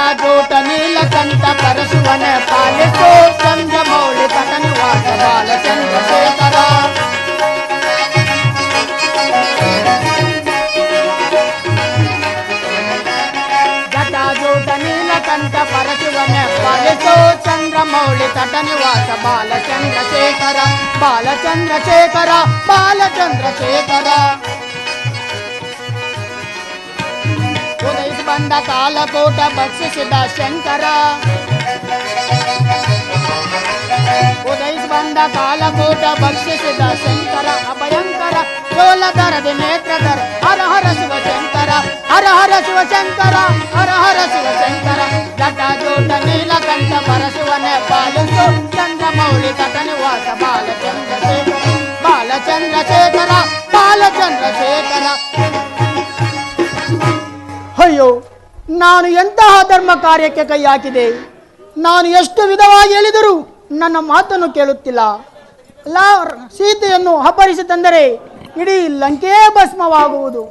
ಜಟಾಜೂಟ ನೀಲಕಂಠ ಪರಶುವನ ಪಾಲಿಸೋ ಚಂದ್ರಮೌಳಿ ಪಟನಿವಾಸ ಬಾಲಚಂದ್ರಶೇಖರ ಜಟಾಜೂಟ ನೀಲಕಂಠ ಪರಶುವನ ಪಾಲಿಸೋ ಚಂದ್ರಮೌಳಿ ತಟನಿವಾಸ ಬಾಲಚಂದ್ರಶೇಖರ ಬಾಲಚಂದ್ರಶೇಖರ ಬಾಲಚಂದ್ರಶೇಖರ ಉದಯಿಸಿ ಬಂದ ಕಾಲಕೂಟ ಭಕ್ಷಿಸಿದ ಶಂಕರ ಉದಯಿಸಿ ಬಂದ ಕಾಲಕೂಟ ಭಕ್ಷಿಸಿದ ಶಂಕರ ಅಭಯಂಕರ ಚೋಲಧರದಿ ನೇತ್ರಧರ ಹರ ಹರ ಶಿವಶಂಕರ ಹರ ಹರ ಶಿವಶಂಕರ ಹರ ಹರ ಶಿವಶಂಕರ ಜಟಾಜೂಟ ನೀಲಕಂಠ ಪರಶುವನ ಪಾಲಿಸು ಚಂದ್ರಮೌಳಿ ತಟನಿವಾಸ ಬಾಲಚಂದ್ರಶೇಖರ ಬಾಲಚಂದ್ರಶೇಖರ ಬಾಲಚಂದ್ರಶೇಖರ. ಅಯ್ಯೋ, ನಾನು ಎಂತಹ ಧರ್ಮ ಕಾರ್ಯಕ್ಕೆ ಕೈ ಹಾಕಿದೆ. ನಾನು ಎಷ್ಟು ವಿಧವಾಗಿ ಹೇಳಿದರೂ ನನ್ನ ಮಾತನ್ನು ಕೇಳುತ್ತಿಲ್ಲ. ಸೀತೆಯನ್ನು ಅಪಹರಿಸಿ ತಂದರೆ ಇಡೀ ಲಂಕೆ ಭಸ್ಮವಾಗುವುದು.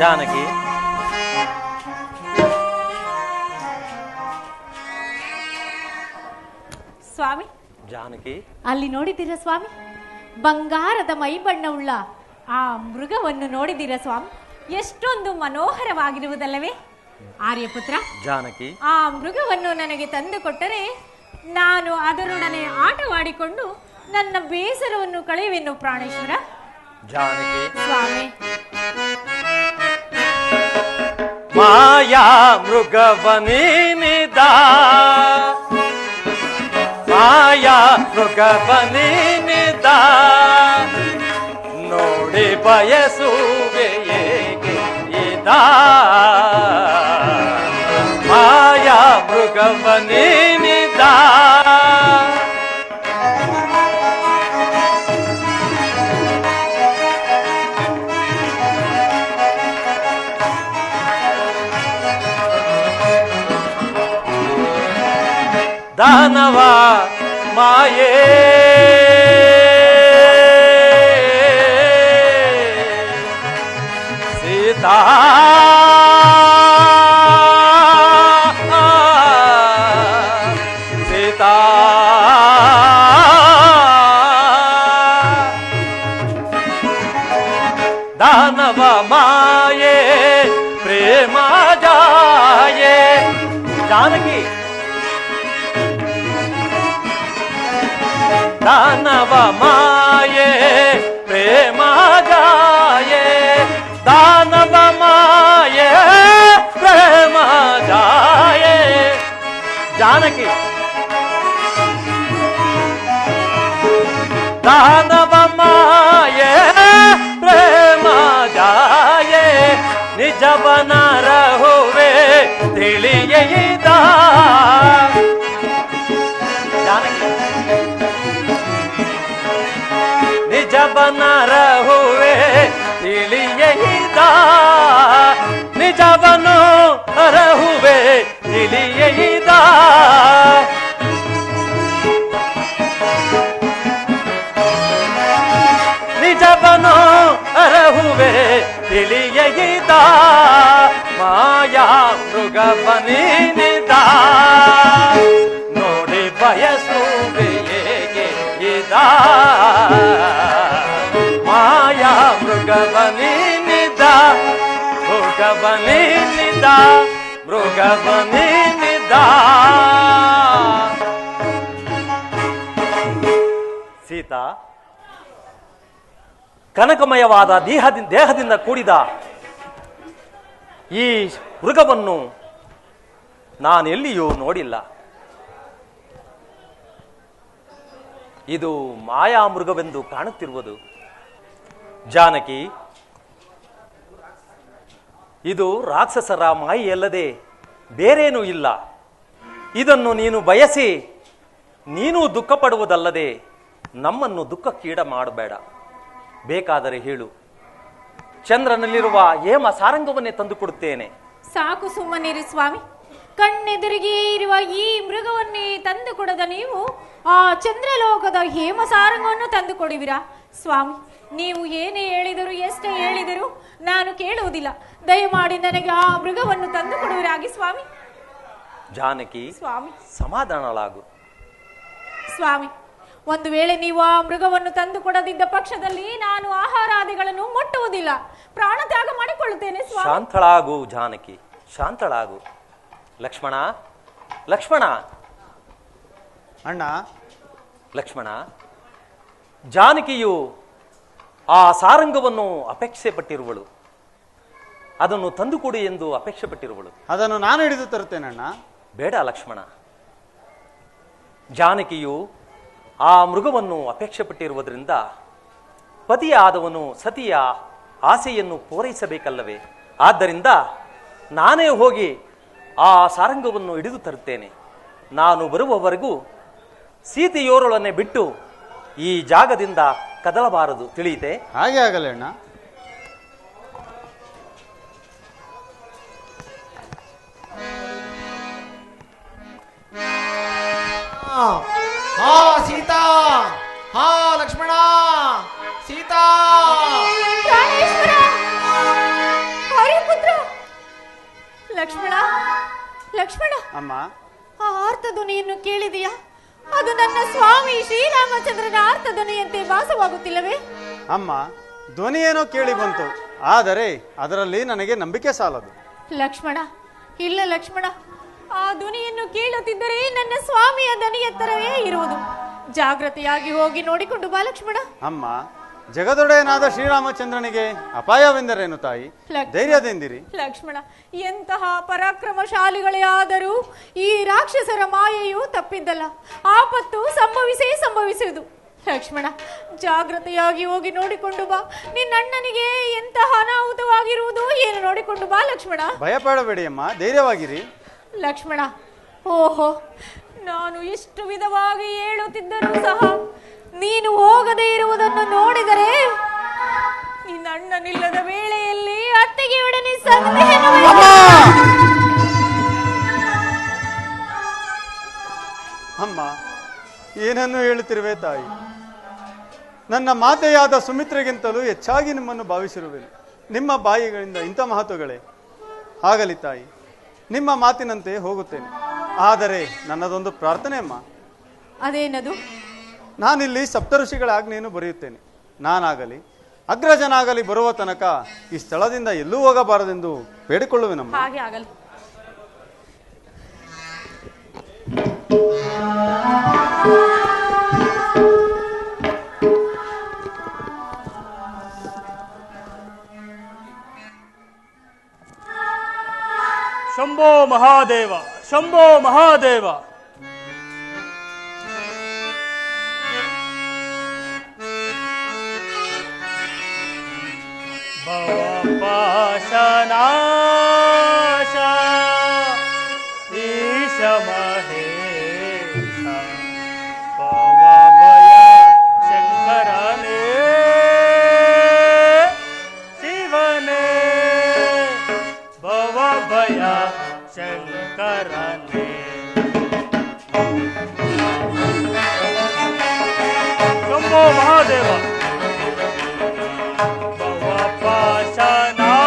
ಜಾನಕಿ, ಸ್ವಾಮಿ. ಜಾನಕಿ, ಅಲ್ಲಿ ನೋಡಿದ್ದೀರಾ ಸ್ವಾಮಿ? ಬಂಗಾರದ ಮೈಬಣ್ಣವುಳ್ಳ ಆ ಮೃಗವನ್ನು ನೋಡಿದ್ದೀರಾ ಸ್ವಾಮಿ? ಎಷ್ಟೊಂದು ಮನೋಹರವಾಗಿರುವುದಲ್ಲವೇ ಆರ್ಯಪುತ್ರ? ಜಾನಕಿ, ಆ ಮೃಗವನ್ನು ನನಗೆ ತಂದು ಕೊಟ್ಟರೆ ನಾನು ಅದರೊಡನೆ ಆಟವಾಡಿಕೊಂಡು ನನ್ನ ಬೇಸರವನ್ನು ಕಳೆಯುವೆನು ಪ್ರಾಣೇಶ್ವರ. ಜಾನಕಿ, ಸ್ವಾಮಿ. ಮಾಯಾ ಮೃಗವನಿನಿದ ಮಾಯಾ ಮೃಗವನಿನಿದ ನೋಡಿ ಬಯಸುವೆ ಏಕೆ ಇದ ಮಾಯಾ ಮೃಗವನಿನಿದ ದಾನವ ಮಾಯೇ ಸೀತಾ ಸೀತಾ ದಾನವ ಮಾಯೇ ಪ್ರೇಮ ಜಾಯೇ. ಜಾನಕಿ, दानव माये प्रेम जाये दानव माये प्रेम जाये. जानकी, दानव माये प्रेम जाये निज बना रहुवे ತಿಳಿಯದ. जानकी, निज बना रहुवे ತಿಳಿಯದ निज बनो रहुवे ತಿಳಿಯದ. ತಿಳಿಯದ ಮಾಯಾ ಮೃಗವನಿದ ನೋಡಿ ಬಯಸುವೆಯೇಗೆ ಇದ ಮಾಯಾ ಮೃಗವನಿದ ಮೃಗವನಿದ ಮೃಗವನಿದ. ಸೀತಾ, ಕನಕಮಯವಾದ ದೇಹದಿಂದ ಕೂಡಿದ ಈ ಮೃಗವನ್ನು ನಾನೆಲ್ಲಿಯೂ ನೋಡಿಲ್ಲ. ಇದು ಮಾಯಾ ಮೃಗವೆಂದು ಕಾಣುತ್ತಿರುವುದು. ಜಾನಕಿ, ಇದು ರಾಕ್ಷಸರ ಮಾಯೆಯಲ್ಲದೆ ಬೇರೇನೂ ಇಲ್ಲ. ಇದನ್ನು ನೀನು ಬಯಸಿ ನೀನು ದುಃಖ ಪಡುವುದಲ್ಲದೆ ನಮ್ಮನ್ನು ದುಃಖಕ್ಕೀಡ ಮಾಡಬೇಡ. ಬೇಕಾದರೆ ಹೇಳು, ಚಂದ್ರನಲ್ಲಿರುವ ಹೇಮ ಸಾರಂಗವನ್ನೇ ತಂದುಕೊಡುತ್ತೇನೆ. ಸಾಕು ಸುಮ್ಮನಿರಿ ಸ್ವಾಮಿ. ಕಣ್ಣೆದುರಿಗೆ ಇರುವ ಈ ಮೃಗವನ್ನೇ ತಂದು ಕೊಡದ ನೀವು ಆ ಚಂದ್ರಲೋಕದ ಹೇಮ ಸಾರಂಗವನ್ನು ತಂದು ಕೊಡುವಿರಾ? ಸ್ವಾಮಿ, ನೀವು ಏನೇ ಹೇಳಿದರು ಎಷ್ಟೇ ಹೇಳಿದರು ನಾನು ಕೇಳುವುದಿಲ್ಲ. ದಯಮಾಡಿ ನನಗೆ ಆ ಮೃಗವನ್ನು ತಂದು ಕೊಡುವಿರಾಗಿ ಸ್ವಾಮಿ. ಜಾನಕಿ, ಸ್ವಾಮಿ ಸಮಾಧಾನಳಾಗು. ಸ್ವಾಮಿ, ಒಂದು ವೇಳೆ ನೀವು ಆ ಮೃಗವನ್ನು ತಂದು ಕೊಡದಿದ್ದ ಪಕ್ಷದಲ್ಲಿ ನಾನು ಆಹಾರಾದಿಗಳನ್ನು ಮುಟ್ಟುವುದಿಲ್ಲ, ಪ್ರಾಣ ತ್ಯಾಗ ಮಾಡಿಕೊಳ್ಳುತ್ತೇನೆ. ಶಾಂತಳಾಗು ಜಾನಕಿ, ಶಾಂತಳಾಗು. ಲಕ್ಷ್ಮಣ, ಲಕ್ಷ್ಮಣ, ಅಣ್ಣ. ಲಕ್ಷ್ಮಣ, ಜಾನಕಿಯು ಆ ಸಾರಂಗವನ್ನು ಅಪೇಕ್ಷೆ ಪಟ್ಟಿರುವಳು. ಅದನ್ನು ತಂದುಕೊಡಿ ಎಂದು ಅಪೇಕ್ಷೆ ಪಟ್ಟಿರುವಳು. ಅದನ್ನು ನಾನು ಹಿಡಿದು ತರುತ್ತೇನಣ್ಣ. ಬೇಡ ಲಕ್ಷ್ಮಣ, ಜಾನಕಿಯು ಆ ಮೃಗವನ್ನು ಅಪೇಕ್ಷೆ ಪಟ್ಟಿರುವುದರಿಂದ ಪತಿಯ ಆದವನು ಸತಿಯ ಆಸೆಯನ್ನು ಪೂರೈಸಬೇಕಲ್ಲವೇ? ಆದ್ದರಿಂದ ನಾನೇ ಹೋಗಿ ಆ ಸಾರಂಗವನ್ನು ಹಿಡಿದು ತರುತ್ತೇನೆ. ನಾನು ಬರುವವರೆಗೂ ಸೀತೆಯೋರೊಳನೆ ಬಿಟ್ಟು ಈ ಜಾಗದಿಂದ ಕದಲಬಾರದು, ತಿಳಿಯಿತೆ? ಹಾಗೆ ಆಗಲ್ಲ ಅಣ್ಣ. ಹಾ ಸೀತಾ, ಹಾ ಲಕ್ಷ್ಮಣ, ಸೀತಾ. ಹರಿಪುತ್ರ ಲಕ್ಷ್ಮಣ, ಲಕ್ಷ್ಮಣ, ಅಮ್ಮ. ಆ ಆರ್ತ ಧ್ವನಿಯನ್ನು ಕೇಳಿದೆಯಾ? ಅದು ನನ್ನ ಸ್ವಾಮಿ ಶ್ರೀರಾಮಚಂದ್ರನ ಆರ್ತ ಧ್ವನಿಯಂತೆ ಭಾಸವಾಗುತ್ತಿಲ್ಲವೇ? ಅಮ್ಮ, ಧ್ವನಿ ಏನೋ ಕೇಳಿ ಬಂತು, ಆದರೆ ಅದರಲ್ಲಿ ನನಗೆ ನಂಬಿಕೆ ಸಾಲದು. ಲಕ್ಷ್ಮಣ, ಇಲ್ಲ ಲಕ್ಷ್ಮಣ, ಆ ಧ್ವನಿಯನ್ನು ಕೇಳುತ್ತಿದ್ದರೆ ನನ್ನ ಸ್ವಾಮಿಯ ಧ್ವನಿ ಎತ್ತರವೇ ಇರುವುದು. ಜಾಗೃತಿಯಾಗಿ ಹೋಗಿ ನೋಡಿಕೊಂಡು ಬಾ ಲಕ್ಷ್ಮಣ. ಅಮ್ಮ, ಜಗದೊಡೆಯನಾದ ಶ್ರೀರಾಮಚಂದ್ರನಿಗೆ ಅಪಾಯವೆಂದರೇನು ತಾಯಿ? ಧೈರ್ಯದಿಂದಿರಿ. ಲಕ್ಷ್ಮಣ, ಎಂತಹ ಪರಾಕ್ರಮಶಾಲಿಗಳೇ ಆದರೂ ಈ ರಾಕ್ಷಸರ ಮಾಯೆಯು ತಪ್ಪಿದ್ದಲ್ಲ. ಆಪತ್ತು ಸಂಭವಿಸುವುದು. ಲಕ್ಷ್ಮಣ, ಜಾಗೃತಿಯಾಗಿ ಹೋಗಿ ನೋಡಿಕೊಂಡು ಬಾ. ನಿನ್ನಣ್ಣನಿಗೆ ಎಂತಹ ಅನಾಹುತವಾಗಿರುವುದು ಏನು ನೋಡಿಕೊಂಡು ಬಾ ಲಕ್ಷ್ಮಣ. ಭಯಪಡಬೇಡಿ ಅಮ್ಮ, ಧೈರ್ಯವಾಗಿರಿ. ಲಕ್ಷ್ಮಣ, ಓಹೋ, ನಾನು ಎಷ್ಟು ವಿಧವಾಗಿ ಹೇಳುತ್ತಿದ್ದರೂ ಸಹ ನೀನು ಹೋಗದೇ ಇರುವುದನ್ನು ನೋಡಿದರೆ ನಿನ್ನ ಅಣ್ಣನಿಲ್ಲದ ವೇಳೆಯಲ್ಲಿ ಅತ್ತೆಗೆ ಒಡನೆ ಸಂದೇಹ. ಅಮ್ಮ, ಏನನ್ನು ಹೇಳುತ್ತಿರುವೆ ತಾಯಿ? ನನ್ನ ಮಾತೆಯಾದ ಸುಮಿತ್ರೆಗಿಂತಲೂ ಹೆಚ್ಚಾಗಿ ನಿಮ್ಮನ್ನು ಭಾವಿಸಿರುವೆನು. ನಿಮ್ಮ ಬಾಯಿಗಳಿಂದ ಇಂಥ ಮಹತ್ವಗಳೇ ಆಗಲಿ ತಾಯಿ. ನಿಮ್ಮ ಮಾತಿನಂತೆ ಹೋಗುತ್ತೇನೆ. ಆದರೆ ನನ್ನದೊಂದು ಪ್ರಾರ್ಥನೆ ಅಮ್ಮ. ಅದೇನದು? ನಾನಿಲ್ಲಿ ಸಪ್ತಋಷಿಗಳ ಆಜ್ಞೆಯನ್ನು ಬರೆಯುತ್ತೇನೆ. ನಾನಾಗಲಿ ಅಗ್ರಜನಾಗಲಿ ಬರುವ ತನಕ ಈ ಸ್ಥಳದಿಂದ ಎಲ್ಲೂ ಹೋಗಬಾರದೆಂದು ಬೇಡಿಕೊಳ್ಳುವೆನಮ್ಮ. ಹಾಗೆ ಆಗಲಿ. ಶಂಭೋ ಮಹಾದೇವ, ಶಂಭೋ ಮಹಾದೇವ. ಭವಪಾಶನಾಶ ಈಶ ಮಹೇಶ ಭವಭಯ ಶಂಕರನೇ ಶಿವನೇ ಭವಭಯ ಶಂಕರನೇ. ಶಂಭೋ ಮಹಾದೇವ. ಭವಪಾಶನಾಶ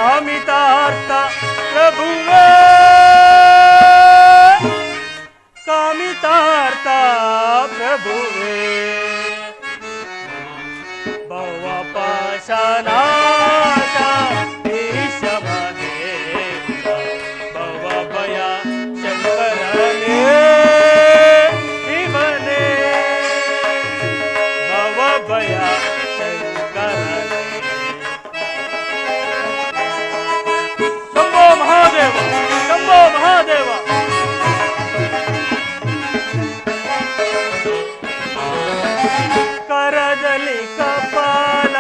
ಕಾಮಿತಾರ್ಥ ಪ್ರಭುವೇ ಕಾಮಿತಾರ್ಥ ಪ್ರಭುವೇ ಭವ ಪಾಶನಾಶ ಈಶ ಮಹೇಶ ಭವ ಭಯ ಶಂಕರನೇ ಶಿವನೇ ಭವ ಭಯ ಶಂಕರನೇ ಶಂಭೋ ಮಹಾದೇವ ಶಂಭೋ ಮಹಾದೇವ ಕರದಲ್ಲಿ ಕಪಾಲ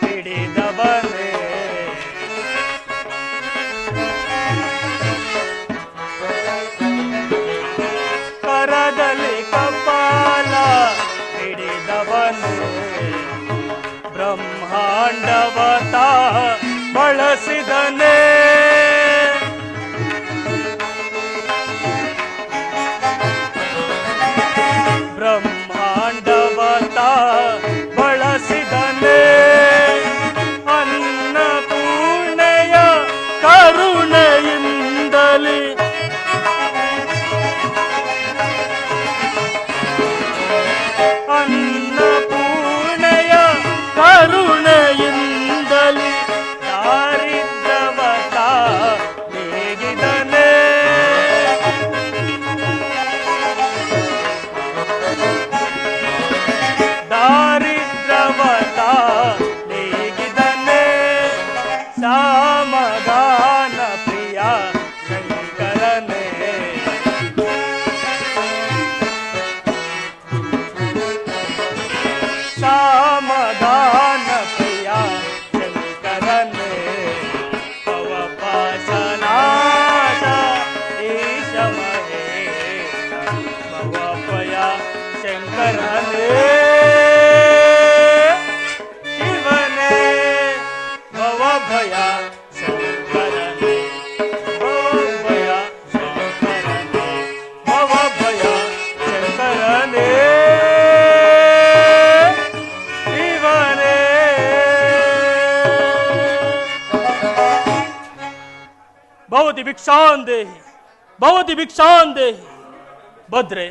ಹಿಡಿದವನೇ ಕರದಲ್ಲಿ ಕಪಾಲ ಹಿಡಿದವನೇ ಬ್ರಹ್ಮಾಂಡವತ ಬಳಸಿದನೇ ಬ್ರಹ್ಮಾಂಡವತ ಬಳಸಿದನೇ ಅನ್ನಪೂರ್ಣೆಯ ಕರುಣೆಯಿಂದಲೇ ಅನ್ನಪೂರ್ಣೆಯ ಕರುಣೆಯಿಂದಲೇ ದಾರಿದ್ರ್ಯವತ ಹೇಗಿದನೇ ದಾರಿದ್ರ್ಯವತ ಹೇಗಿದನೇ ಸಾಮಗಾನ ಪ್ರಿಯ ಶಂಕರನೇ ಸಾಮಗಾನ ಪ್ರಿಯ ಶಂಕರನೇ ಭವ ಪಾಶನಾಶ ಈಶ ಮಹೇಶ ಭವ ಭಯ ಶಂಕರನೇ ಶಿವನೇ ಭವ ಭಯ ಶಂಕರನೇ ಭವ ಭಯ ಶಂಕರನೇ ಭವ ಭಯ ಶಂಕರನೇ ಶಿವನೇ ಭವತಿ ಭಿಕ್ಷಾಂದೇಹಿ ಭವತಿ ಭಿಕ್ಷಾಂದೇಹಿ ಭದ್ರೆ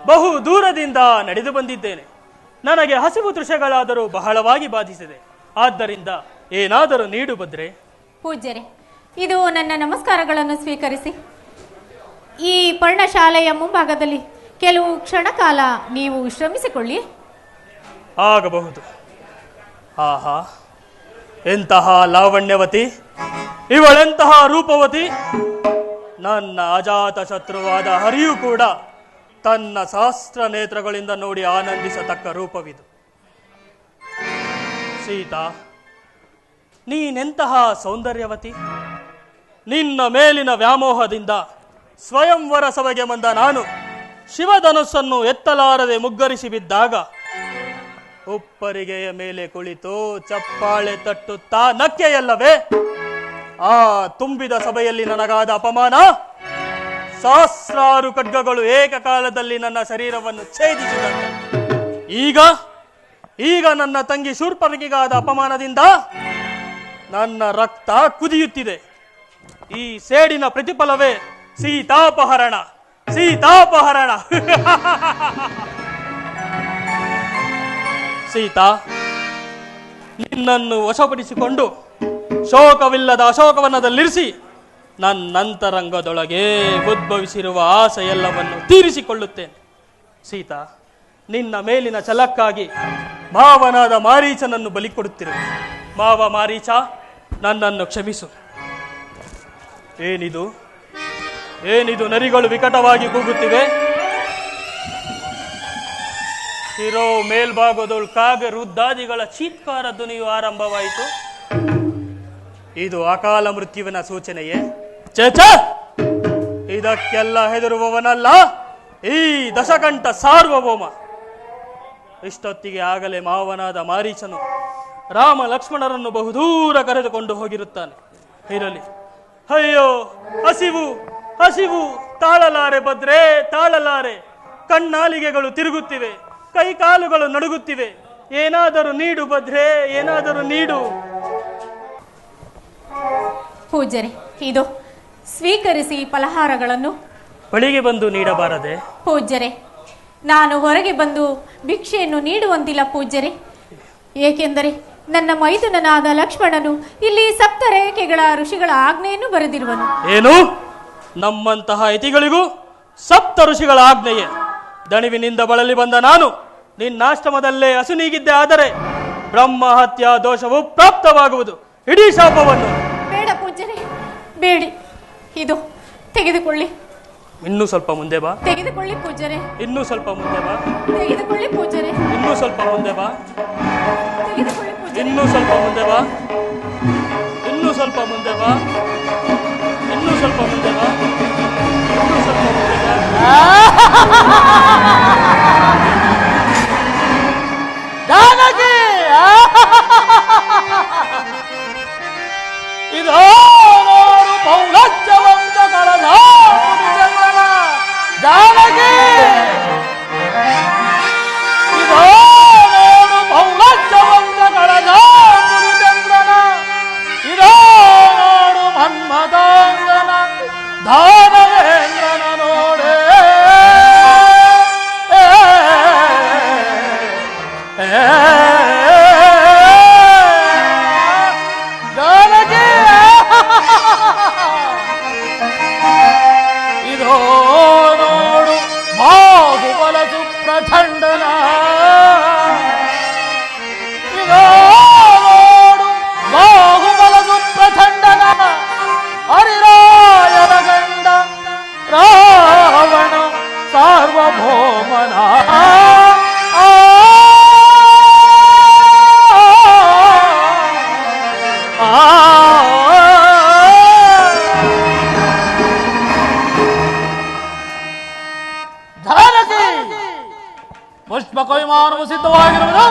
ಬಹು ದೂರದಿಂದ ನಡೆದು ಬಂದಿದ್ದೇನೆ. ನನಗೆ ಹಸಿವು ತೃಷೆಗಳಾದರೂ ಬಹಳವಾಗಿ ಬಾಧಿಸಿದೆ. ಆದ್ದರಿಂದ ಏನಾದರೂ ನೀಡು ಭದ್ರೆ. ಪೂಜ್ಯರೇ, ಇದು ನನ್ನ ನಮಸ್ಕಾರಗಳನ್ನು ಸ್ವೀಕರಿಸಿ. ಈ ಪರ್ಣಶಾಲೆಯ ಮುಂಭಾಗದಲ್ಲಿ ಕೆಲವು ಕ್ಷಣ ಕಾಲ ನೀವು ವಿಶ್ರಮಿಸಿಕೊಳ್ಳಿ. ಆಗಬಹುದು. ಆಹಾ, ಎಂತಹ ಲಾವಣ್ಯವತಿ, ಇವಳೆಂತಹ ರೂಪವತಿ. ನನ್ನ ಅಜಾತ ಶತ್ರುವಾದ ಹರಿಯೂ ಕೂಡ ತನ್ನ ಸಹಸ್ರ ನೇತ್ರಗಳಿಂದ ನೋಡಿ ಆನಂದಿಸತಕ್ಕ ರೂಪವಿದು. ಸೀತಾ, ನೀನೆಂತಹ ಸೌಂದರ್ಯವತಿ. ನಿನ್ನ ಮೇಲಿನ ವ್ಯಾಮೋಹದಿಂದ ಸ್ವಯಂವರ ಸಭೆಗೆ ಬಂದ ನಾನು ಶಿವಧನುಸ್ಸನ್ನು ಎತ್ತಲಾರದೆ ಮುಗ್ಗರಿಸಿ ಬಿದ್ದಾಗ ಉಪ್ಪರಿಗೆಯ ಮೇಲೆ ಕುಳಿತು ಚಪ್ಪಾಳೆ ತಟ್ಟುತ್ತಾ ನಕ್ಕೆಯಲ್ಲವೇ? ಆ ತುಂಬಿದ ಸಭೆಯಲ್ಲಿ ನನಗಾದ ಅಪಮಾನ, ಸಹಸ್ರಾರು ಖಡ್ಗಗಳು ಏಕಕಾಲದಲ್ಲಿ ನನ್ನ ಶರೀರವನ್ನು ಛೇದಿಸಿದಂತೆ. ಈಗ ನನ್ನ ತಂಗಿ ಶೂರ್ಪನಖಿಗಾದ ಅಪಮಾನದಿಂದ ನನ್ನ ರಕ್ತ ಕುದಿಯುತ್ತಿದೆ. ಈ ಸೇಡಿನ ಪ್ರತಿಫಲವೇ ಸೀತಾಪಹರಣ. ಸೀತಾಪಹರಣ. ಸೀತಾ, ನಿನ್ನನ್ನು ವಶಪಡಿಸಿಕೊಂಡು ಶೋಕವಿಲ್ಲದ ಅಶೋಕವನದಲ್ಲಿರಿಸಿ ನನ್ನಂತರಂಗದೊಳಗೆ ಉದ್ಭವಿಸಿರುವ ಆಸೆ ಎಲ್ಲವನ್ನು ತೀರಿಸಿಕೊಳ್ಳುತ್ತೇನೆ. ಸೀತಾ, ನಿನ್ನ ಮೇಲಿನ ಛಲಕ್ಕಾಗಿ ಮಾವನಾದ ಮಾರೀಚನನ್ನು ಬಲಿ ಕೊಡುತ್ತಿರುವೆ. ಮಾವ ಮಾರೀಚ, ನನ್ನನ್ನು ಕ್ಷಮಿಸು. ಏನಿದು ನರಿಗಳು ವಿಕಟವಾಗಿ ಕೂಗುತ್ತಿವೆ? ಶಿರೋ ಮೇಲ್ಭಾಗದೊಳು ಕಾಗ ವೃದ್ಧಾದಿಗಳ ಚೀತ್ಕಾರ ಧ್ವನಿಯು ಆರಂಭವಾಯಿತು. ಇದು ಅಕಾಲ ಮೃತ್ಯುವಿನ ಸೂಚನೆಯೇ? ಚೇಚ, ಇದಕ್ಕೆಲ್ಲ ಹೆದರುವವನಲ್ಲ ಈ ದಶಕಂಠ ಸಾರ್ವಭೌಮ. ಇಷ್ಟೊತ್ತಿಗೆ ಆಗಲೇ ಮಾವನಾದ ಮಾರೀಚನು ರಾಮ ಲಕ್ಷ್ಮಣರನ್ನು ಬಹುದೂರ ಕರೆದುಕೊಂಡು ಹೋಗಿರುತ್ತಾನೆ. ಇರಲಿ. ಅಯ್ಯೋ, ಹಸಿವು ತಾಳಲಾರೆ ಭದ್ರೆ, ತಾಳಲಾರೆ. ಕಣ್ಣಾಲಿಗೆಗಳು ತಿರುಗುತ್ತಿವೆ, ಕೈಕಾಲುಗಳು ನಡುಗುತ್ತಿವೆ. ಏನಾದರೂ ನೀಡು ಭದ್ರೆ, ಏನಾದರೂ ನೀಡು. ಪೂಜ್ಯರೇ, ಇದು ಸ್ವೀಕರಿಸಿ ಫಲಹಾರಗಳನ್ನು. ಬಳಿಗೆ ಬಂದು ನೀಡಬಾರದೆ? ಪೂಜ್ಯರೇ, ನಾನು ಹೊರಗೆ ಬಂದು ಭಿಕ್ಷೆಯನ್ನು ನೀಡುವಂತಿಲ್ಲ ಪೂಜ್ಯರೇ. ಏಕೆಂದರೆ ನನ್ನ ಮೈದುನನಾದ ಲಕ್ಷ್ಮಣನು ಇಲ್ಲಿ ಸಪ್ತರೇಖೆಗಳ ಋಷಿಗಳ ಆಜ್ಞೆಯನ್ನು ಬರೆದಿರುವನು. ಏನು? ನಮ್ಮಂತಹ ಯತಿಗಳಿಗೂ ಸಪ್ತ ಋಷಿಗಳ ಆಜ್ಞೆಯೇ? ದಣಿವಿನಿಂದ ಬಳಲಿ ಬಂದ ನಾನು ನಿನ್ನಾಶ್ರಮದಲ್ಲೇ ಹಸುನೀಗಿದ್ದೆ ಆದರೆ ಬ್ರಹ್ಮ ಹತ್ಯಾ ದೋಷವು ಪ್ರಾಪ್ತವಾಗುವುದು. ಇಡೀ ಶಾಪವನ್ನು. ಬೇಡ ಪೂಜ್ಯರೇ, ಬೇಡಿ. ಇದು ತೆಗೆದುಕೊಳ್ಳಿ. ಇನ್ನೂ ಸ್ವಲ್ಪ ಮುಂದೆ ಬಾ. ತೆಗೆದುಕೊಳ್ಳಿ ಪೂಜ್ಯರೇ. ಇನ್ನೂ ಸ್ವಲ್ಪ ಮುಂದೆ ಬಾ. ತೆಗೆದುಕೊಳ್ಳಿ ಪೂಜ್ಯರೇ. ಇನ್ನೂ ಸ್ವಲ್ಪ ಮುಂದೆ ಬಾ. ತೆಗೆದುಕೊಳ್ಳಿ ಪೂಜ್ಯರೇ. ಇನ್ನೂ ಸ್ವಲ್ಪ ಮುಂದೆ ಬಾ. ಇನ್ನೂ ಸ್ವಲ್ಪ ಮುಂದೆ ಬಾ. ಇನ್ನೂ ಸ್ವಲ್ಪ ಮುಂದೆ ಬಾ. ಇನ್ನೂ ಸ್ವಲ್ಪ ಮುಂದೆ ಬಾ. ಜಾನಕಿ ಇದೋ ನೋಡು ಪೌಲಜ್ಜ ವಂಶಗಳ ಚಂದ್ರನ ಜಾನಕಿ ಇದೋ ನೋಡು ಪೌಲಜ್ಜ ವಂಶಗಳ ಚಂದ್ರನ ಇದೋ ನೋಡು ಮನ್ಮಥಾಂಗನ ದಾನವೇಂದ್ರನ ನೋಡೆ ಇದೋ ನೋಡು ಬಾಹುಬಲ ಸುಪ್ರಚಂಡನ ಇದೋ ನೋಡು ಬಾಹುಬಲ ಸುಪ್ರಚಂಡನ ಹರಿರಾಯನ ಗಂಡ ರಾವಣ ಸಾರ್ವಭೌಮನ ಪುಷ್ಪ ಕೈಮಾನವು ಸಿದ್ಧವಾಗಿರುವುದು.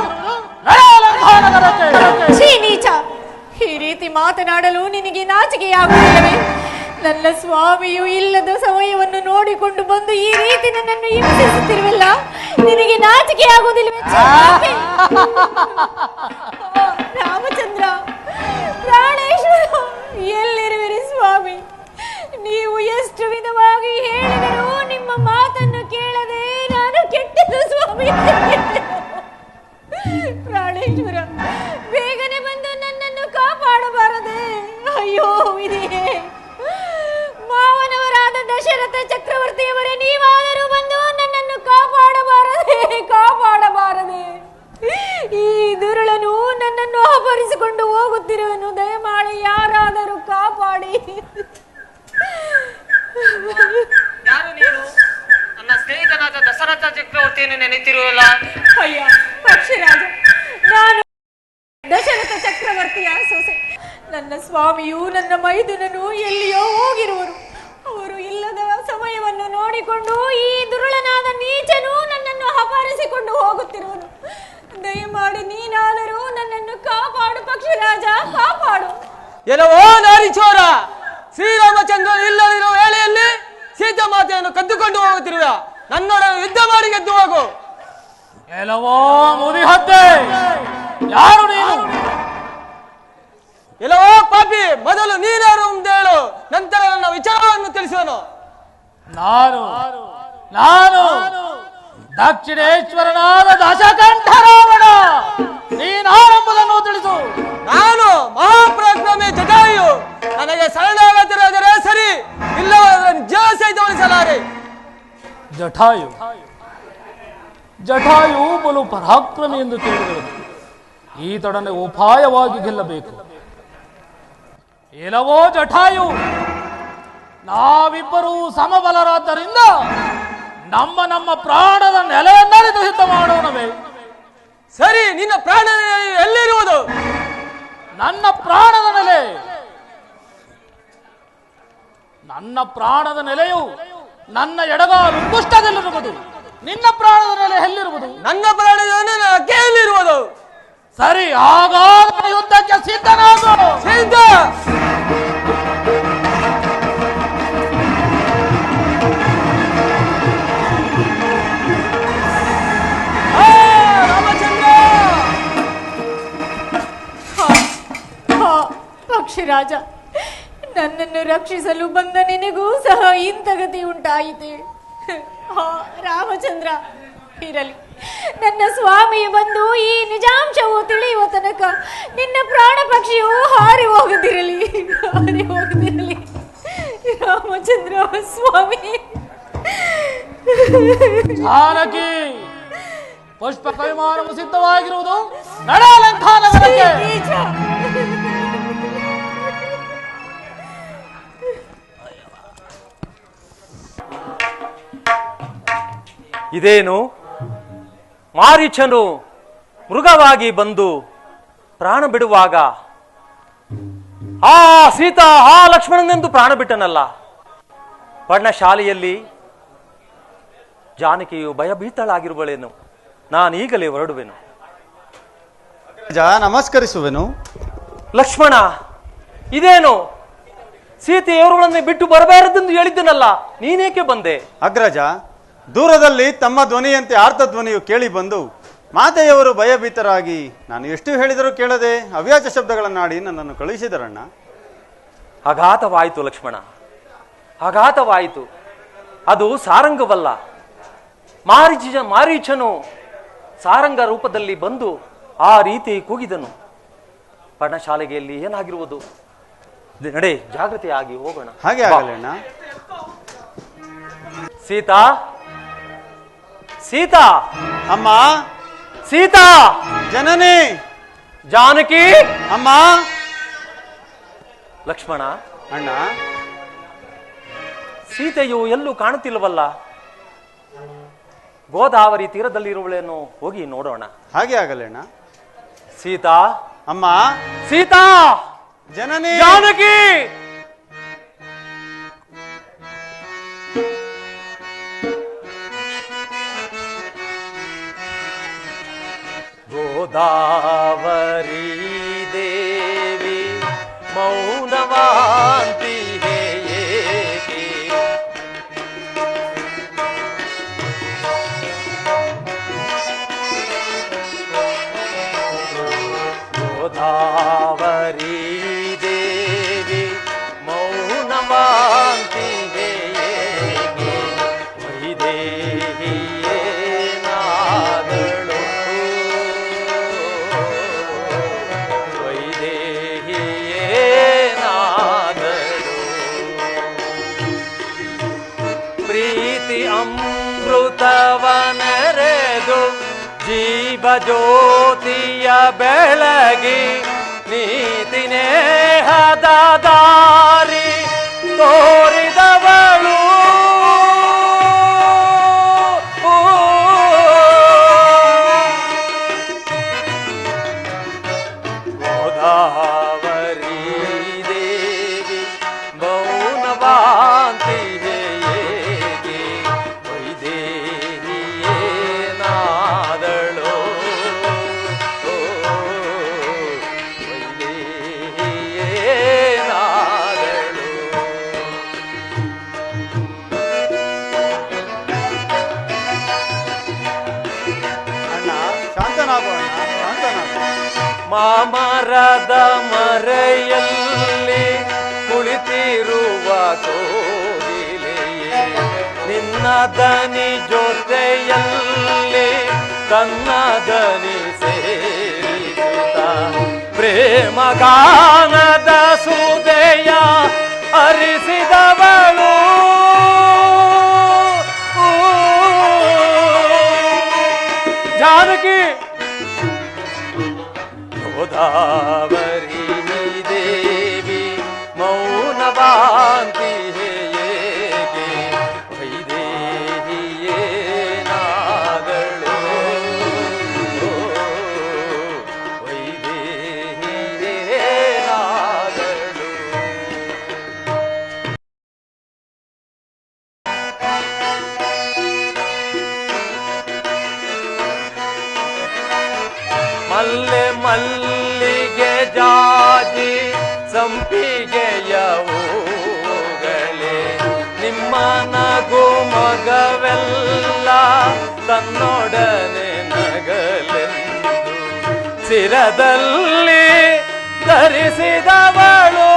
ಛೀ ನೀಚ! ಈ ರೀತಿ ಮಾತನಾಡಲು ನಿನಗೆ ನಾಚಿಕೆಯಾಗುವುದಿಲ್ಲವೇ? ನನ್ನ ಸ್ವಾಮಿಯು ಇಲ್ಲದ ಸಮಯವನ್ನು ನೋಡಿಕೊಂಡು ಬಂದು ಈ ರೀತಿ ನನ್ನನ್ನು ಹಿಂಸಿಸುತ್ತಿರುವಲ್ಲ, ನಿನಗೆ ನಾಚಿಕೆಯಾಗುವುದಿಲ್ಲವೇ? ರಾಮಚಂದ್ರ, ಪ್ರಾಣೇಶ್ವರ, ಎಲ್ಲಿರುವಿರಿ ಸ್ವಾಮಿ? ನೀವು ಎಷ್ಟು ವಿಧವಾಗಿ ಹೇಳಿದರೂ ನಿಮ್ಮ ಮಾತನ್ನು ಕೇಳದೆ ನಾನು ಕೆಟ್ಟದು ಸ್ವಾಮಿ. ಪ್ರಾಣೇಶ್ವರ, ಬೇಗನೆ ಬಂದು ನನ್ನನ್ನು ಕಾಪಾಡಬಾರದೆ? ಅಯ್ಯೋ ವಿಧಿಯೇ! ಮಾವನವರಾದ ದಶರಥ ಚಕ್ರವರ್ತಿಯವರೇ, ನೀವಾದರೂ ಬಂದು ನನ್ನನ್ನು ಕಾಪಾಡಬಾರದೆ? ಈ ದುರುಳನು ನನ್ನನ್ನು ಅಪಹರಿಸಿಕೊಂಡು ಹೋಗುತ್ತಿರುವನು. ದಯಮಾಡಿ ಯಾರಾದರೂ ಕಾಪಾಡಿ. ಯಾರು ನೀನು? ನನ್ನ ಸ್ನೇಹಿತನಾದ ದಶರಥ ಚಕ್ರವರ್ತಿಯನ್ನು ನೆನೆತಿರುವಲ್ಲ? ಅಯ್ಯ ಪಕ್ಷಿರಾಜ, ನಾನು ದಶರಥ ಚಕ್ರವರ್ತಿಯ ಸೊಸೆ. ನನ್ನ ಸ್ವಾಮಿಯು ನನ್ನ ಮೈದುನನು ಎಲ್ಲಿಯೋ ಹೋಗಿರುವರು. ಅವರು ಇಲ್ಲದ ಸಮಯವನ್ನು ನೋಡಿಕೊಂಡು ಈ ದುರುಳನಾದ ನೀಚನು ನನ್ನನ್ನು ಅಪಹರಿಸಿಕೊಂಡು ಹೋಗುತ್ತಿರುವನು. ದಯಮಾಡಿ ನೀನಾದರೂ ನನ್ನನ್ನು ಕಾಪಾಡು ಪಕ್ಷಿರಾಜ, ಕಾಪಾಡು. ಎಲ್ಲವೋ ನಾರಿ ಚೋರ! ಶ್ರೀರಾಮಚಂದ್ರ ಇಲ್ಲದಿರುವ ವೇಳೆಯಲ್ಲಿ ಸೀತಾಮಾತೆಯನ್ನು ಕದ್ದುಕೊಂಡು ಹೋಗುತ್ತಿರುವ ನನ್ನೊಡನೆ ಯುದ್ಧ ಮಾಡಿ ಗೆದ್ದು ಹೋಗು. ಎಲ್ಲವೋ ಮುದಿಹದ್ದೆ, ಯಾರು ನೀನು? ಎಲ್ಲವೋ ಪಾಪಿ, ಮೊದಲು ನೀನಾರು ಹೇಳು, ನಂತರ ನನ್ನ ವಿಚಾರವನ್ನು ತಿಳಿಸುವನು. ನಾನು ದಕ್ಷಿಣೇಶ್ವರನಾದ ದಶಕಂಠ ರಾವಣ. ನೀನಾರೆಂಬುದನ್ನು ತಿಳಿಸು. ನಾನು ಮಹಾಪ್ರಜ್ಞಾಮಿ ಜಟಾಯು. ನನಗೆ ಶರಣಾಗತರಾದರೆ ಸರಿ, ಇಲ್ಲವಾದರೆ ಜೀವ ಸಹಿತ ಉಳಿಸಲಾರೆ. ಜಟಾಯು ಬಲು ಪರಾಕ್ರಮಿ ಎಂದು ತಿಳಿದರು. ಈತೊಡನೆ ಉಪಾಯವಾಗಿ ಗೆಲ್ಲಬೇಕು. ಏನವೋ ಜಟಾಯು, ನಾವಿಬ್ಬರೂ ಸಮಬಲರಾದ್ದರಿಂದ ನಮ್ಮ ಪ್ರಾಣದ ನೆಲೆಯನ್ನರಿದು ಸಿದ್ಧ ಮಾಡೋಣವೇ? ಸರಿ, ನಿನ್ನ ಪ್ರಾಣ ಎಲ್ಲಿರುವುದು? ನನ್ನ ಪ್ರಾಣದ ನೆಲೆಯು ನನ್ನ ಎಡಗಾಲು ಕುಷ್ಟದಲ್ಲಿರುವುದು. ನಿನ್ನ ಪ್ರಾಣದ ನೆಲೆ ಎಲ್ಲಿರುವುದು? ನನ್ನ ಪ್ರಾಣದ ಅಕ್ಕೆಯಲ್ಲಿರುವುದು. ಸರಿ, ಆಗಾಗ ಯುದ್ಧಕ್ಕೆ ಸಿದ್ಧನಾಗು. ಸಿದ್ಧ. ರಾಮಚಂದ್ರ! ಪಕ್ಷಿರಾಜ, ನನ್ನನ್ನು ರಕ್ಷಿಸಲು ಬಂದ ನಿನಗೂ ಸಹ ಇಂಥ ಗತಿ ಉಂಟಾಯಿತೆ. ರಾಮಚಂದ್ರ, ಇರಲಿ, ನನ್ನ ಸ್ವಾಮಿ ಬಂದು ಈ ನಿಜಾಂಶವು ತಿಳಿಯುವ ತನಕ ನಿನ್ನ ಪ್ರಾಣ ಪಕ್ಷಿಯು ಹಾರಿ ಹೋಗದಿರಲಿ, ಹಾರಿ ಹೋಗದಿರಲಿ. ರಾಮಚಂದ್ರ ಸ್ವಾಮಿ. ಜಾನಕಿ, ಪುಷ್ಪ ಕೈಮಾನವು ಸಿದ್ಧವಾಗಿರುವುದು. ನಡೆಯಲಂಥ ನಗರಕ್ಕೆ. ಇದೇನು ಮಾರೀಚನು ಮೃಗವಾಗಿ ಬಂದು ಪ್ರಾಣ ಬಿಡುವಾಗ ಆ ಸೀತಾ ಆ ಲಕ್ಷ್ಮಣನೆಂದು ಪ್ರಾಣ ಬಿಟ್ಟನಲ್ಲ. ಪರ್ಣಶಾಲೆಯಲ್ಲಿ ಜಾನಕಿಯು ಭಯಭೀತಳಾಗಿರುವಳೇನು. ನಾನೀಗಲೇ ಹೊರಡುವೆನು. ನಮಸ್ಕರಿಸುವೆನು. ಲಕ್ಷ್ಮಣ, ಇದೇನು ಸೀತೆಯವರುಗಳನ್ನೇ ಬಿಟ್ಟು ಬರಬಾರದೆಂದು ಹೇಳಿದ್ದನಲ್ಲ, ನೀನೇಕೆ ಬಂದೆ? ಅಗ್ರಜ, ದೂರದಲ್ಲಿ ತಮ್ಮ ಧ್ವನಿಯಂತೆ ಆರ್ತ ಧ್ವನಿಯು ಕೇಳಿ ಬಂದು ಮಾತೆಯವರು ಭಯಭೀತರಾಗಿ ನಾನು ಎಷ್ಟು ಹೇಳಿದರೂ ಕೇಳದೆ ಅವ್ಯಾಜ ಶಬ್ದಗಳನ್ನಾಡಿ ನನ್ನನ್ನು ಕಳುಹಿಸಿದರಣ್ಣ. ಆಘಾತವಾಯಿತು ಲಕ್ಷ್ಮಣ, ಆಘಾತವಾಯಿತು. ಅದು ಸಾರಂಗವಲ್ಲ. ಮಾರೀಚನು ಸಾರಂಗ ರೂಪದಲ್ಲಿ ಬಂದು ಆ ರೀತಿ ಕೂಗಿದನು. ಪರ್ಣಶಾಲೆಗೆಯಲ್ಲಿ ಏನಾಗಿರುವುದು? ನಡೆ, ಜಾಗೃತಿಯಾಗಿ ಹೋಗೋಣ. ಹಾಗೆ ಆಗಲೇಣ್ಣ. ಸೀತಾ, ಸೀತಾ, ಅಮ್ಮ. ಸೀತಾ, ಜನನಿ. ಜಾನಕಿ, ಅಮ್ಮ. ಲಕ್ಷ್ಮಣ, ಅಣ್ಣ, ಸೀತೆಯು ಎಲ್ಲೂ ಕಾಣುತ್ತಿಲ್ಲವಲ್ಲ. ಗೋದಾವರಿ ತೀರದಲ್ಲಿರುವಳೇನು, ಹೋಗಿ ನೋಡೋಣ. ಹಾಗೆ ಆಗಲೇಣ್ಣ. ಸೀತಾ, ಅಮ್ಮ. ಸೀತಾ, ಜನನಿ. ಜಾನಕಿ. ಗೋದಾವರಿ ದೇವಿ ಮೌನವಾಂತಿ ಏಕೆ? ಗೋದಾವರಿ ದೇವಿ ಮೌನವಾಂತಿ ಏಕೆ? ವೈದೇಹಿಯೇನಾದಳು, ವೈದೇಹಿಯೇನಾದಳು. ಪ್ರೀತಿ ಅಮೃತವನೆರೆದು ಜೀವ ಜ್ಯೋತಿಯ ಬೆಳಗಿ ನೀತಿ ನೇಹದ ದಾರಿ ತೋರಿದವಳು. ಗೋದಾವರಿ ದೇವಿ ಮೌನವಾಂತಿ ಹೇಗೆ? ವೈದೇಹಿಯೇನಾದಳು, ವೈದೇಹಿಯೇನಾದಳು. ಅಣ್ಣ, ಶಾಂತನಾಗು ಅಣ್ಣ, ಶಾಂತನಾಗು. ಮಾಮರದ ಮರೆಯಲ್ಲಿ ಕುಳಿತಿರುವ ಕೋಗಿಲೆಯೇ ನಿನ್ನ ದನಿ ಜೊತೆಯಲ್ಲಿ ತನ್ನ ದನಿ ಸೇರಿಸುತ್ತ ಪ್ರೇಮ ಗಾನದ ಸುದೆಯ ಅರಿಸಿದವಳು. ಜಾನಕಿ, ಗೋದಾವರಿ ದೇವಿ ಮೌನವಾಂತಿ ಹೇಗೆ? ವೈದೇಹಿಯೇನಾದಳು, ವೈದೇಹಿಯೇನಾದಳು. ಮಲ್ಲೆ ಮಲ್ಲಿಗೆ ಜಾಜಿ ಸಂಪಿಗೆಯ ಹೂಗಳೇ ನಿಮ್ಮ ನಗು ಮಗವೆಲ್ಲ ತನ್ನೊಡನೆ ನಗಲೆಂದು ಶಿರದಲ್ಲಿ ಧರಿಸಿದವಳು.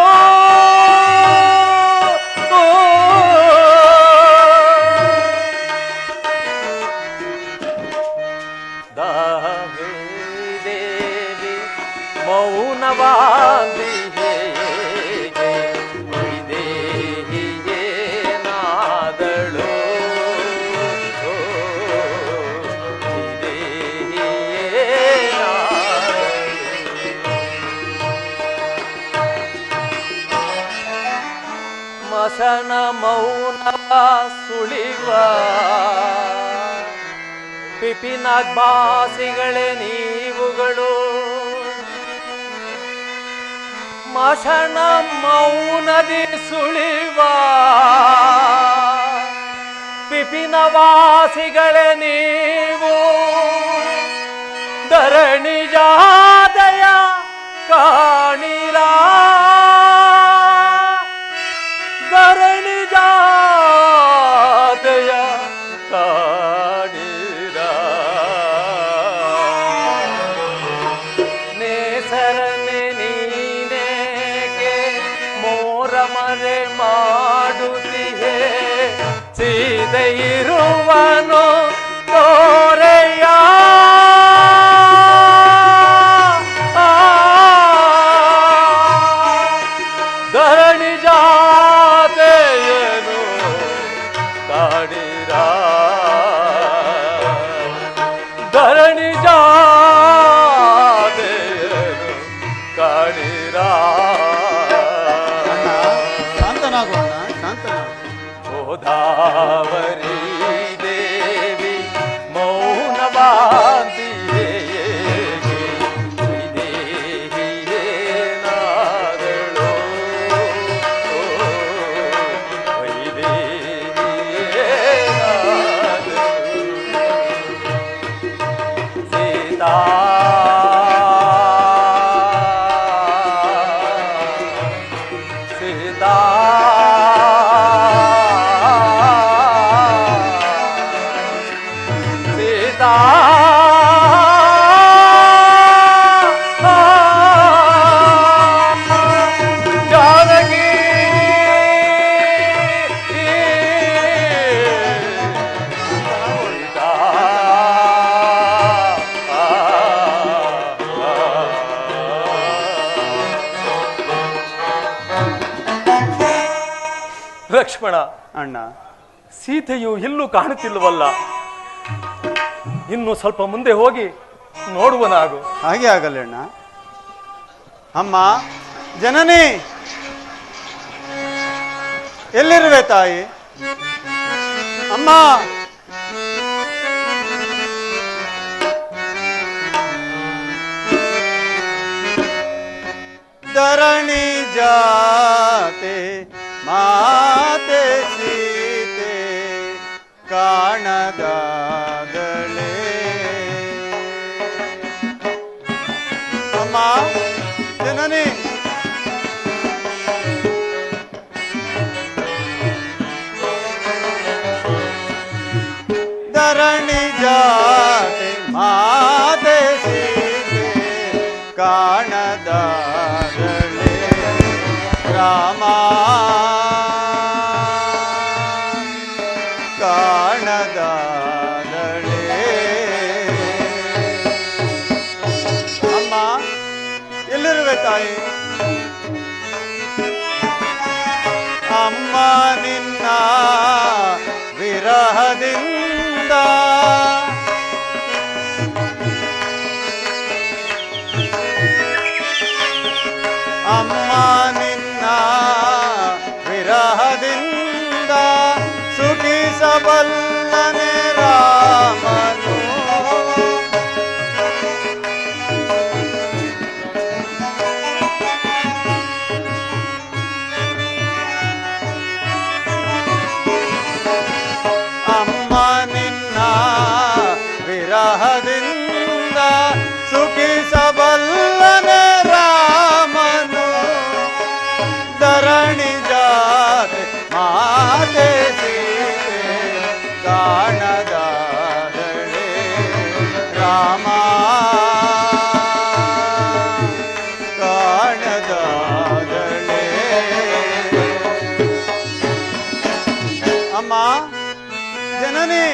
ಸ್ಮಶನ ಮೌನವ ಸುಳಿವ ಪಿಪಿನಾಗ್ಭಾಸಿಗಳೇ ನೀವುಗಳು. ಮಶನ ಮೌನದಿ ಸುಳಿವ ಪಿಪಿನವಾಸಿಗಳೇ ನೀವು. ಧರಣಿ ಜಾದಯ ಕಾಣಿರ, ಧರಣಿ ಜಾದಯ ಕಾಣಿರ. ನೇಸರನೆ ನೀನೇಕೆ ಮೋರ ಮರೆ ಮಾಡುತ್ತಿಹೆ, ಸೀದೆ ಇರುವನು ತೋರೆಯ. ಧರಣಿ ಜಾತೆಯನು ಕಾಡಿರ, ಧರಣಿ ಜಾತೆಯನು ಕಾಡಿರ. ಶಾಂತನಾಗು ಅಣ್ಣ, ಶಾಂತನಾಗು. ಗೋದಾವರಿ ದೇವಿ ಮೌನವಾಂತಿಯೇ ವೈದೇಹಿಯೇನಾದಳು, ವೈದೇಹಿಯೇನಾದಳು. ಸೀತಾ ಸೀತಾ ಸೀತಾ ಜಾನಕಿ ಸೀತಾ ಲಕ್ಷ್ಮಣ, ಅಣ್ಣ, ಸೀತೆಯು ಎಲ್ಲೂ ಕಾಣುತ್ತಿಲ್ಲವಲ್ಲ. ಇನ್ನು ಸ್ವಲ್ಪ ಮುಂದೆ ಹೋಗಿ ನೋಡುವನಾಗು. ಹಾಗೆ ಆಗಲ್ಲ ಅಣ್ಣ. ಅಮ್ಮ ಜನನಿ, ಎಲ್ಲಿರುವೆ ತಾಯಿ? ಅಮ್ಮ, ಧರಣಿ ಜಾತೆ ಮಾತೆ ಸೀತೆ ಕಾಣದಾದಳೆ. ಅಮ್ಮ ಜನನಿ, ಧರಣಿ ಜಾತೆ ಮಾತೆ ಸೀತೆ ಕಾಣದಾದಳೆ. ರಾಮ ಕಾಣದಾದಳೆ. ಅಮ್ಮ ಎಲ್ಲಿರುವೆ ತಾಯಿ? ಅಮ್ಮ ನಿನ್ನ ವಿರಹದಿಂದ ಅಮ್ಮ ನಿನ್ನ ವಿರಹದಿಂದ ಸುಖಿಸಬಲ್ಲನೆ ರಾಮನು. ಅಮ್ಮ ನಿನ್ನ ವಿರಹದಿಂದ ಸುಖಿಸಬಲ್ಲನೆ ರಾಮನು. ಧರಣಿ ಜಾತೆ ಮಾತೆ ಸೀತೆ ಕಾಣದಾದಳೆ. ರಾಮ ಕಾಣದಾದಳೆ. ಅಮ್ಮ ಜನನಿ,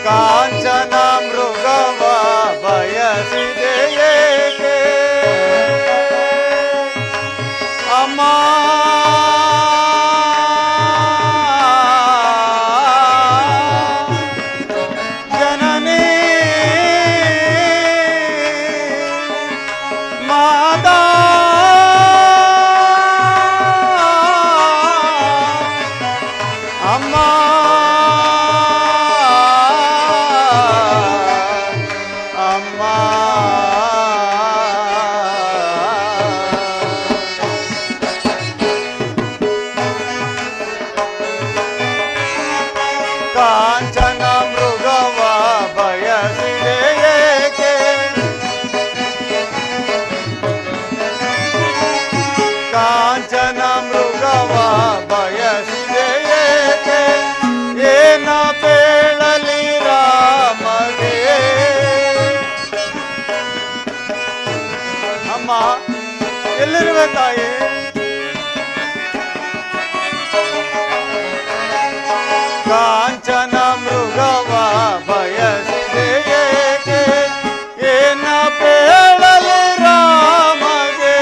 ಕಾಂಚನ ಮೃಗವ ಬಯಸಿದೆ ಏಕೆ? ಅಮ್ಮ ಜನನಿ, ಮಾತಾ ಎಲ್ಲಿರುವೆ ತಾಯಿ? ಕಾಂಚನ ಮೃಗವ ಬಯಸಿದೆ ಏಕೆ? ಏನ ಬೇಳಲಿ ರಾಮಗೆ?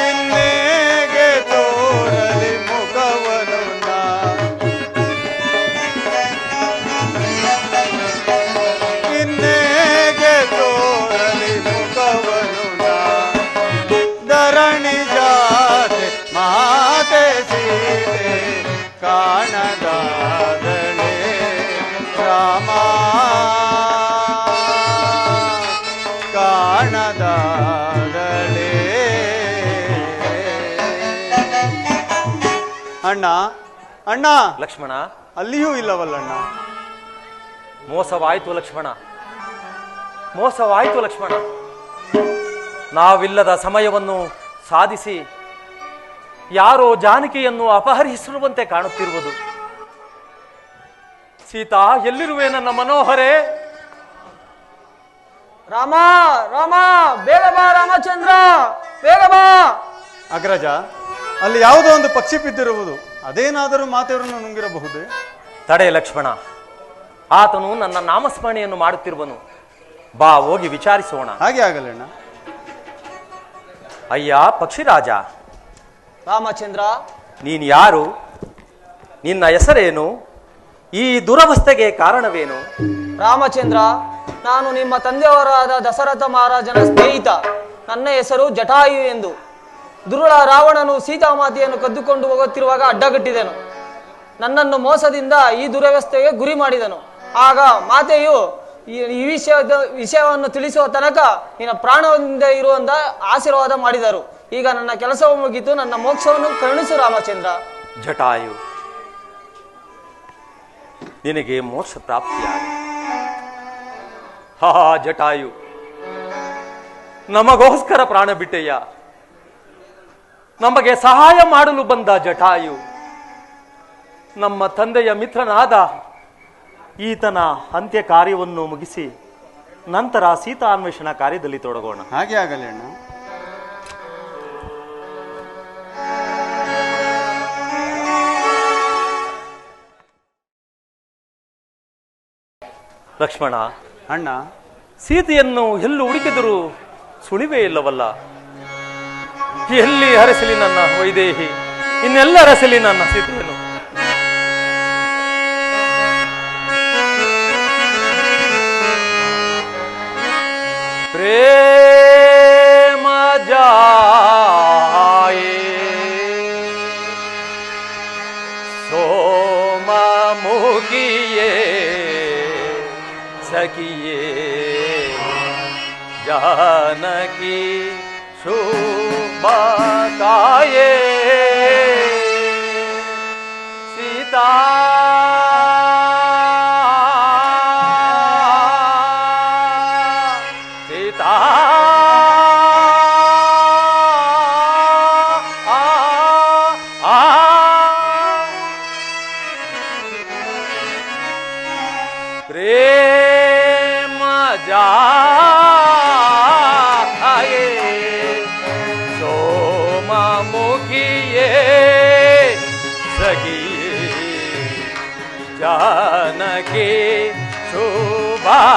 ಇನ್ನೇಗೆ ತೋರಲಿ ಮುಖವನು ನಾ? ಇನ್ನೇಗೆ ತೋರಲಿ ಮುಖವನು ನಾ? ಧರಣಿ ಜಾತೆ ಮಾತೆ ಸೀತೆ ಕಾಣದಾದಳೆ ರಾಮ, ಕಾಣದಾದಳೆ. ಅಣ್ಣ ಅಣ್ಣ, ಲಕ್ಷ್ಮಣ, ಅಲ್ಲಿಯೂ ಇಲ್ಲವಲ್ಲಣ್ಣ. ಮೋಸವಾಯಿತು ಲಕ್ಷ್ಮಣ, ಮೋಸವಾಯಿತು ಲಕ್ಷ್ಮಣ. ನಾವಿಲ್ಲದ ಸಮಯವನ್ನು ಸಾಧಿಸಿ ಯಾರೋ ಜಾನಕಿಯನ್ನು ಅಪಹರಿಸಿರುವಂತೆ ಕಾಣುತ್ತಿರುವುದು. ಸೀತಾ, ಎಲ್ಲಿರುವೆ ನನ್ನ ಮನೋಹರೇ? ರಾಮ ರಾಮ, ಬೇಗ ಬಾ ರಾಮಚಂದ್ರ, ಬೇಗ ಬಾ. ಅಗ್ರಜ, ಅಲ್ಲಿ ಯಾವುದೋ ಒಂದು ಪಕ್ಷಿ ಬಿದ್ದಿರುವುದು. ಅದೇನಾದರೂ ಮಾತೆಯವರನ್ನು ನುಂಗಿರಬಹುದೇ? ತಡೆ ಲಕ್ಷ್ಮಣ, ಆತನು ನನ್ನ ನಾಮಸ್ಮರಣೆಯನ್ನು ಮಾಡುತ್ತಿರುವನು. ಬಾ, ಹೋಗಿ ವಿಚಾರಿಸೋಣ. ಹಾಗೆ ಆಗಲ್ಲಣ್ಣ. ಅಯ್ಯ ಪಕ್ಷಿರಾಜ, ರಾಮಚಂದ್ರ, ನೀನು ಯಾರು? ನಿನ್ನ ಹೆಸರೇನು? ಈ ದುರವಸ್ಥೆಗೆ ಕಾರಣವೇನು? ರಾಮಚಂದ್ರ, ನಾನು ನಿಮ್ಮ ತಂದೆಯವರಾದ ದಶರಥ ಮಹಾರಾಜನ ಸ್ನೇಹಿತ. ನನ್ನ ಹೆಸರು ಜಟಾಯು ಎಂದು. ದುರುಳ ರಾವಣನು ಸೀತಾಮಾತೆಯನ್ನು ಕದ್ದುಕೊಂಡು ಹೋಗುತ್ತಿರುವಾಗ ಅಡ್ಡಗಟ್ಟಿದನು. ನನ್ನನ್ನು ಮೋಸದಿಂದ ಈ ದುರವಸ್ಥೆಗೆ ಗುರಿ ಮಾಡಿದನು. ಆಗ ಮಾತೆಯು ಈ ವಿಷಯವನ್ನು ತಿಳಿಸುವ ತನಕ ನಿನ್ನ ಪ್ರಾಣದಿಂದ ಇರುವಂತ ಆಶೀರ್ವಾದ ಮಾಡಿದರು. ಈಗ ನನ್ನ ಕೆಲಸವು ಮುಗಿತು, ನನ್ನ ಮೋಕ್ಷವನ್ನು ಕರುಣಿಸು ರಾಮಚಂದ್ರ. ಜಟಾಯು, ನಿನಗೆ ಮೋಕ್ಷ ಪ್ರಾಪ್ತಿಯಾಗ. ಹಾ ಜಟಾಯು, ನಮಗೋಸ್ಕರ ಪ್ರಾಣ ಬಿಟ್ಟೆಯ. ನಮಗೆ ಸಹಾಯ ಮಾಡಲು ಬಂದ ಜಟಾಯು, ನಮ್ಮ ತಂದೆಯ ಮಿತ್ರನಾದ ಈತನ ಅಂತ್ಯ ಕಾರ್ಯವನ್ನು ಮುಗಿಸಿ ನಂತರ ಸೀತಾ ಅನ್ವೇಷಣಾ ಕಾರ್ಯದಲ್ಲಿ ತೊಡಗೋಣ. ಹಾಗೆ ಆಗಲಿ ಅಣ್ಣ. ಲಕ್ಷ್ಮಣ, ಅಣ್ಣ, ಸೀತೆಯನ್ನು ಎಲ್ಲೂ ಹುಡುಕಿದರೂ ಸುಳಿವೇ ಇಲ್ಲವಲ್ಲ. ಎಲ್ಲಿ ಹರಸಲಿ ನನ್ನ ವೈದೇಹಿ, ಇನ್ನೆಲ್ಲ ಹರಸಲಿ ನನ್ನ ಸೀತೆಯನ್ನು. ಪ್ರೇಮ ಜಾಯೇ ಸೋಮ ಮುಗಿಯೇ ಸಖಿಯೇ जानकी शुभकाये सीता सीता प्रेम जा जानकी शुभकाये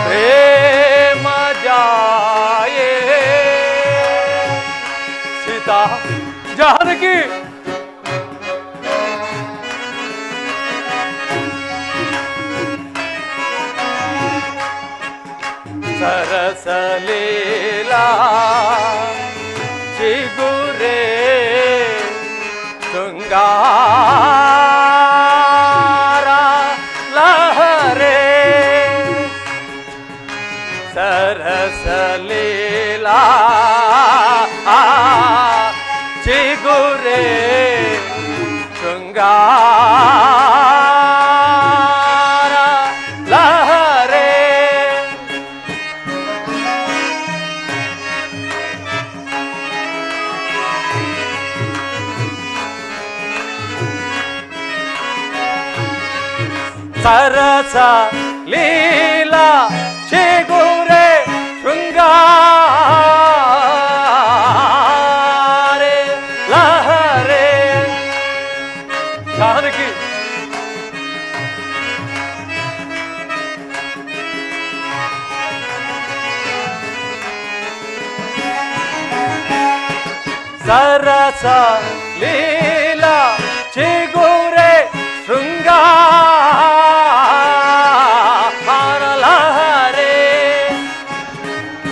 प्रेम जाये सीता जानकी सरस लीला चिगुरे शृंगारा लहरे सरस लीला चिगुरे शृंगारा लहरे ಸರಸ ಲೀಲಾ ಚಿಗುರೆ ಶೃಂಗಾರೆ ಲಹರೆ. ಜಾನಕಿ ಸರಸ ಲೀಲಾ ಚಿಗುರೆ ಶೃಂಗಾರ ಲಹರೆ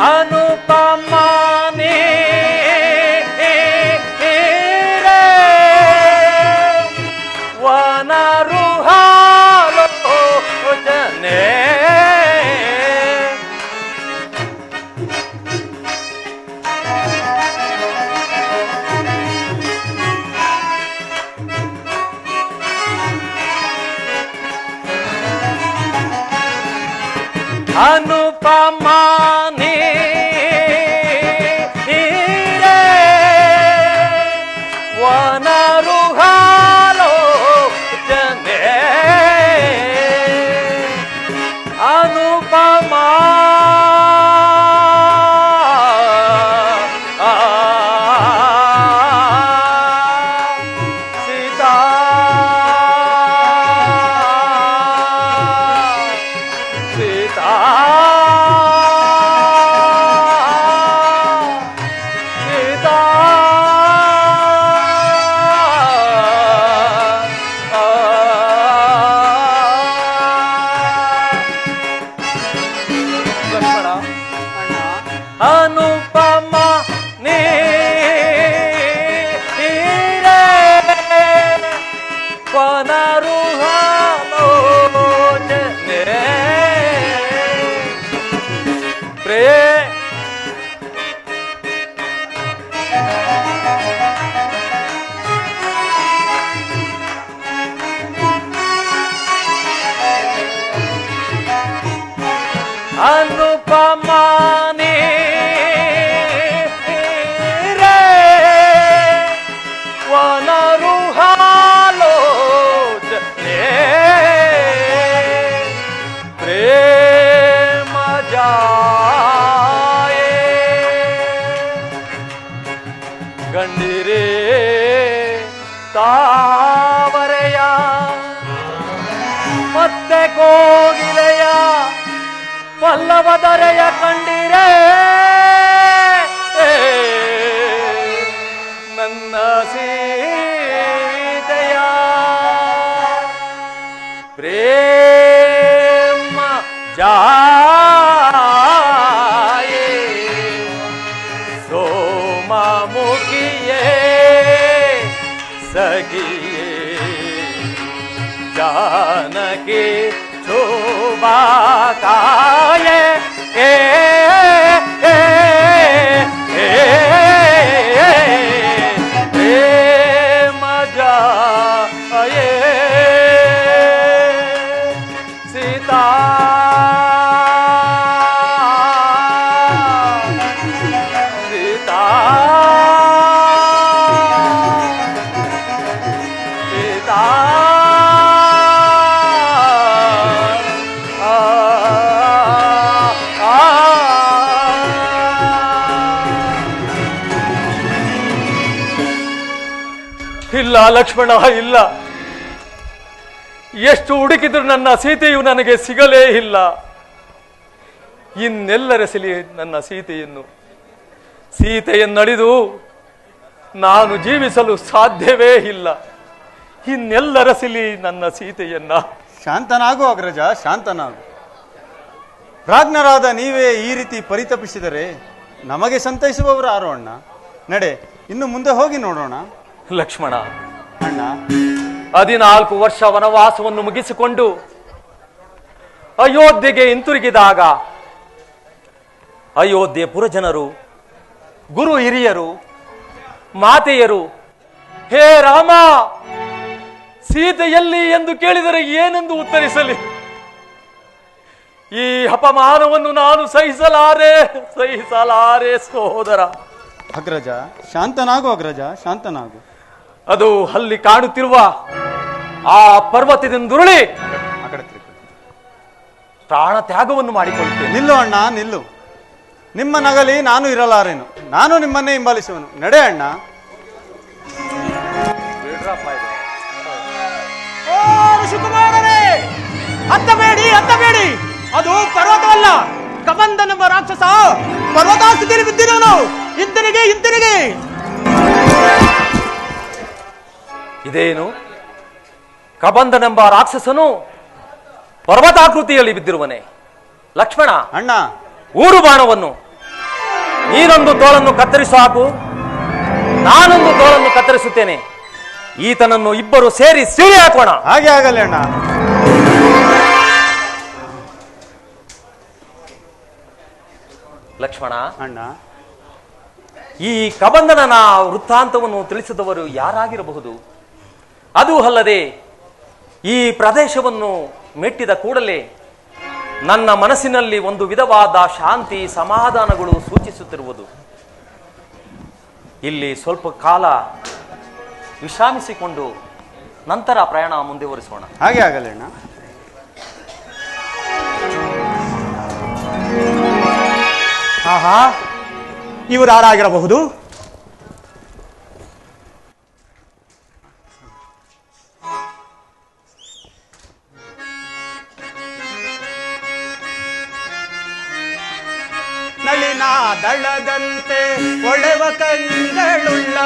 ಅನುಪಮಾನಿ ವನರುಹಾಲೋಚನೆ ಅನುಪಮಾನಿ ವನರುಹಾಲೋಚನೆ ಅನುಪಮಾ ಸೀತಾ ಸೀತಾ ಸೀತಾ ಲಕ್ಷ್ಮಣ ಅನುಪಮ ನೀರೆ ವನರುಹಾಲೋಚನೆ ಅನುಪಮಾನಿ ವನರುಹಾಲೋಚನೆ ಪ್ರೇಮ ಜಾಯೆ ಗಂಡಿರೇ ತಾವರೆಯ ಮತ್ತೆ ಕೋಗಿಲೆಯ ಪಲ್ಲವದರೆಯ ಕಂಡಿರೆ ನನ್ನ ಸೀತೆಯ ಪ್ರೇಮ ಜಾಯೆ ಸೋಮಮುಖಿಯೇ ಸಖಿಯೇ ಜಾನಕಿ ಶೋಭಾ ಕಾಯೆ ಏ ಏ ಏ ಪ್ರೇಮ ಜಾಯೆ ಸೀತಾ ಸೀತಾ ಸೀತಾ ಇಲ್ಲ ಲಕ್ಷ್ಮಣ, ಇಲ್ಲ. ಎಷ್ಟು ಹುಡುಕಿದ್ರು ನನ್ನ ಸೀತೆಯು ನನಗೆ ಸಿಗಲೇ ಇಲ್ಲ. ಇನ್ನೆಲ್ಲರೆಸಲಿ ನನ್ನ ಸೀತೆಯನ್ನಳಿದು ನಾನು ಜೀವಿಸಲು ಸಾಧ್ಯವೇ ಇಲ್ಲ. ಇನ್ನೆಲ್ಲರಸಲಿ ನನ್ನ ಸೀತೆಯನ್ನ. ಶಾಂತನಾಗು ಅಗ್ರಜ, ಶಾಂತನಾಗು. ಪ್ರಾಜ್ಞರಾದ ನೀವೇ ಈ ರೀತಿ ಪರಿತಪಿಸಿದರೆ ನಮಗೆ ಸಂತೈಸುವವರು ಯಾರು ಅಣ್ಣ? ನಡೆ, ಇನ್ನು ಮುಂದೆ ಹೋಗಿ ನೋಡೋಣ. ಲಕ್ಷ್ಮಣ, ಅಣ್ಣ 14 ವರ್ಷ ವನವಾಸವನ್ನು ಮುಗಿಸಿಕೊಂಡು ಅಯೋಧ್ಯೆಗೆ ಹಿಂತಿರುಗಿದಾಗ ಅಯೋಧ್ಯೆ ಪುರಜನರು, ಗುರು ಹಿರಿಯರು, ಮಾತೆಯರು, ಹೇ ರಾಮ, ಸೀತೆಯಲ್ಲಿ ಎಂದು ಕೇಳಿದರೆ ಏನೆಂದು ಉತ್ತರಿಸಲಿ? ಈ ಅಪಮಾನವನ್ನು ನಾನು ಸಹಿಸಲಾರೆ ಸಹೋದರ. ಅಗ್ರಜ ಶಾಂತನಾಗು, ಅಗ್ರಜ ಶಾಂತನಾಗು. ಅದು ಅಲ್ಲಿ ಕಾಣುತ್ತಿರುವ ಆ ಪರ್ವತದಿಂದುರುಳಿ ಆ ಕಡೆ ತಿರುಗು. ಪ್ರಾಣ ತ್ಯಾಗವನ್ನು ಮಾಡಿಕೊಳ್ಳುತ್ತೇನೆ. ನಿಲ್ಲು ಅಣ್ಣ, ನಿಲ್ಲು. ನಿಮ್ಮ ನಗಲಿ ನಾನು ಇರಲಾರೇನು. ನಾನು ನಿಮ್ಮನ್ನೇ ಹಿಂಬಾಲಿಸುವನು. ನಡೆ ಅಣ್ಣ. ಓ ಋಷಿಕುಮಾರರೇ, ಹತ್ತಬೇಡಿ, ಹತ್ತಬೇಡಿ. ಅದು ಪರ್ವತವಲ್ಲ, ಕಬಂಧನೆಂಬ ರಾಕ್ಷಸ ಪರ್ವತಾಸ್ಥಿತಿಯಲ್ಲಿ ಬಿದ್ದಿರೋನು. ಹಿಂತಿರುಗಿ, ಹಿಂತಿರುಗಿ. ಇದೇನು? ಕಬಂಧನೆಂಬ ರಾಕ್ಷಸನು ಪರ್ವತಾಕೃತಿಯಲ್ಲಿ ಬಿದ್ದಿರುವನೆ. ಲಕ್ಷ್ಮಣ, ಅಣ್ಣ, ಊರು ಬಾಣವನ್ನು ನೀನೊಂದು ತೋಳನ್ನು ಕತ್ತರಿಸು ಹಾಕು, ನಾನೊಂದು ತೋಳನ್ನು ಕತ್ತರಿಸುತ್ತೇನೆ. ಈತನನ್ನು ಇಬ್ಬರು ಸೇರಿ ಸೀಳಿ ಹಾಕೋಣ. ಹಾಗೆ ಆಗಲ್ಲ ಅಣ್ಣ. ಲಕ್ಷ್ಮಣ, ಅಣ್ಣ, ಈ ಕಬಂಧನನ ವೃತ್ತಾಂತವನ್ನು ತಿಳಿಸಿದವರು ಯಾರಾಗಿರಬಹುದು? ಅದೂ ಅಲ್ಲದೆ ಈ ಪ್ರದೇಶವನ್ನು ಮೆಟ್ಟಿದ ಕೂಡಲೇ ನನ್ನ ಮನಸ್ಸಿನಲ್ಲಿ ಒಂದು ವಿಧವಾದ ಶಾಂತಿ ಸಮಾಧಾನಗಳು ಸೂಚಿಸುತ್ತಿರುವುದು. ಇಲ್ಲಿ ಸ್ವಲ್ಪ ಕಾಲ ವಿಶ್ರಾಮಿಸಿಕೊಂಡು ನಂತರ ಪ್ರಯಾಣ ಮುಂದುವರಿಸೋಣ. ಹಾಗೆ ಆಗಲ್ಲ ಅಣ್ಣ. ಆಹಾ, ಇವರು ಯಾರಾಗಿರಬಹುದು? ನಳಿನ ದಳದಂತೆ ಒಳೆವ ಕಂಗಳುಳ್ಳ,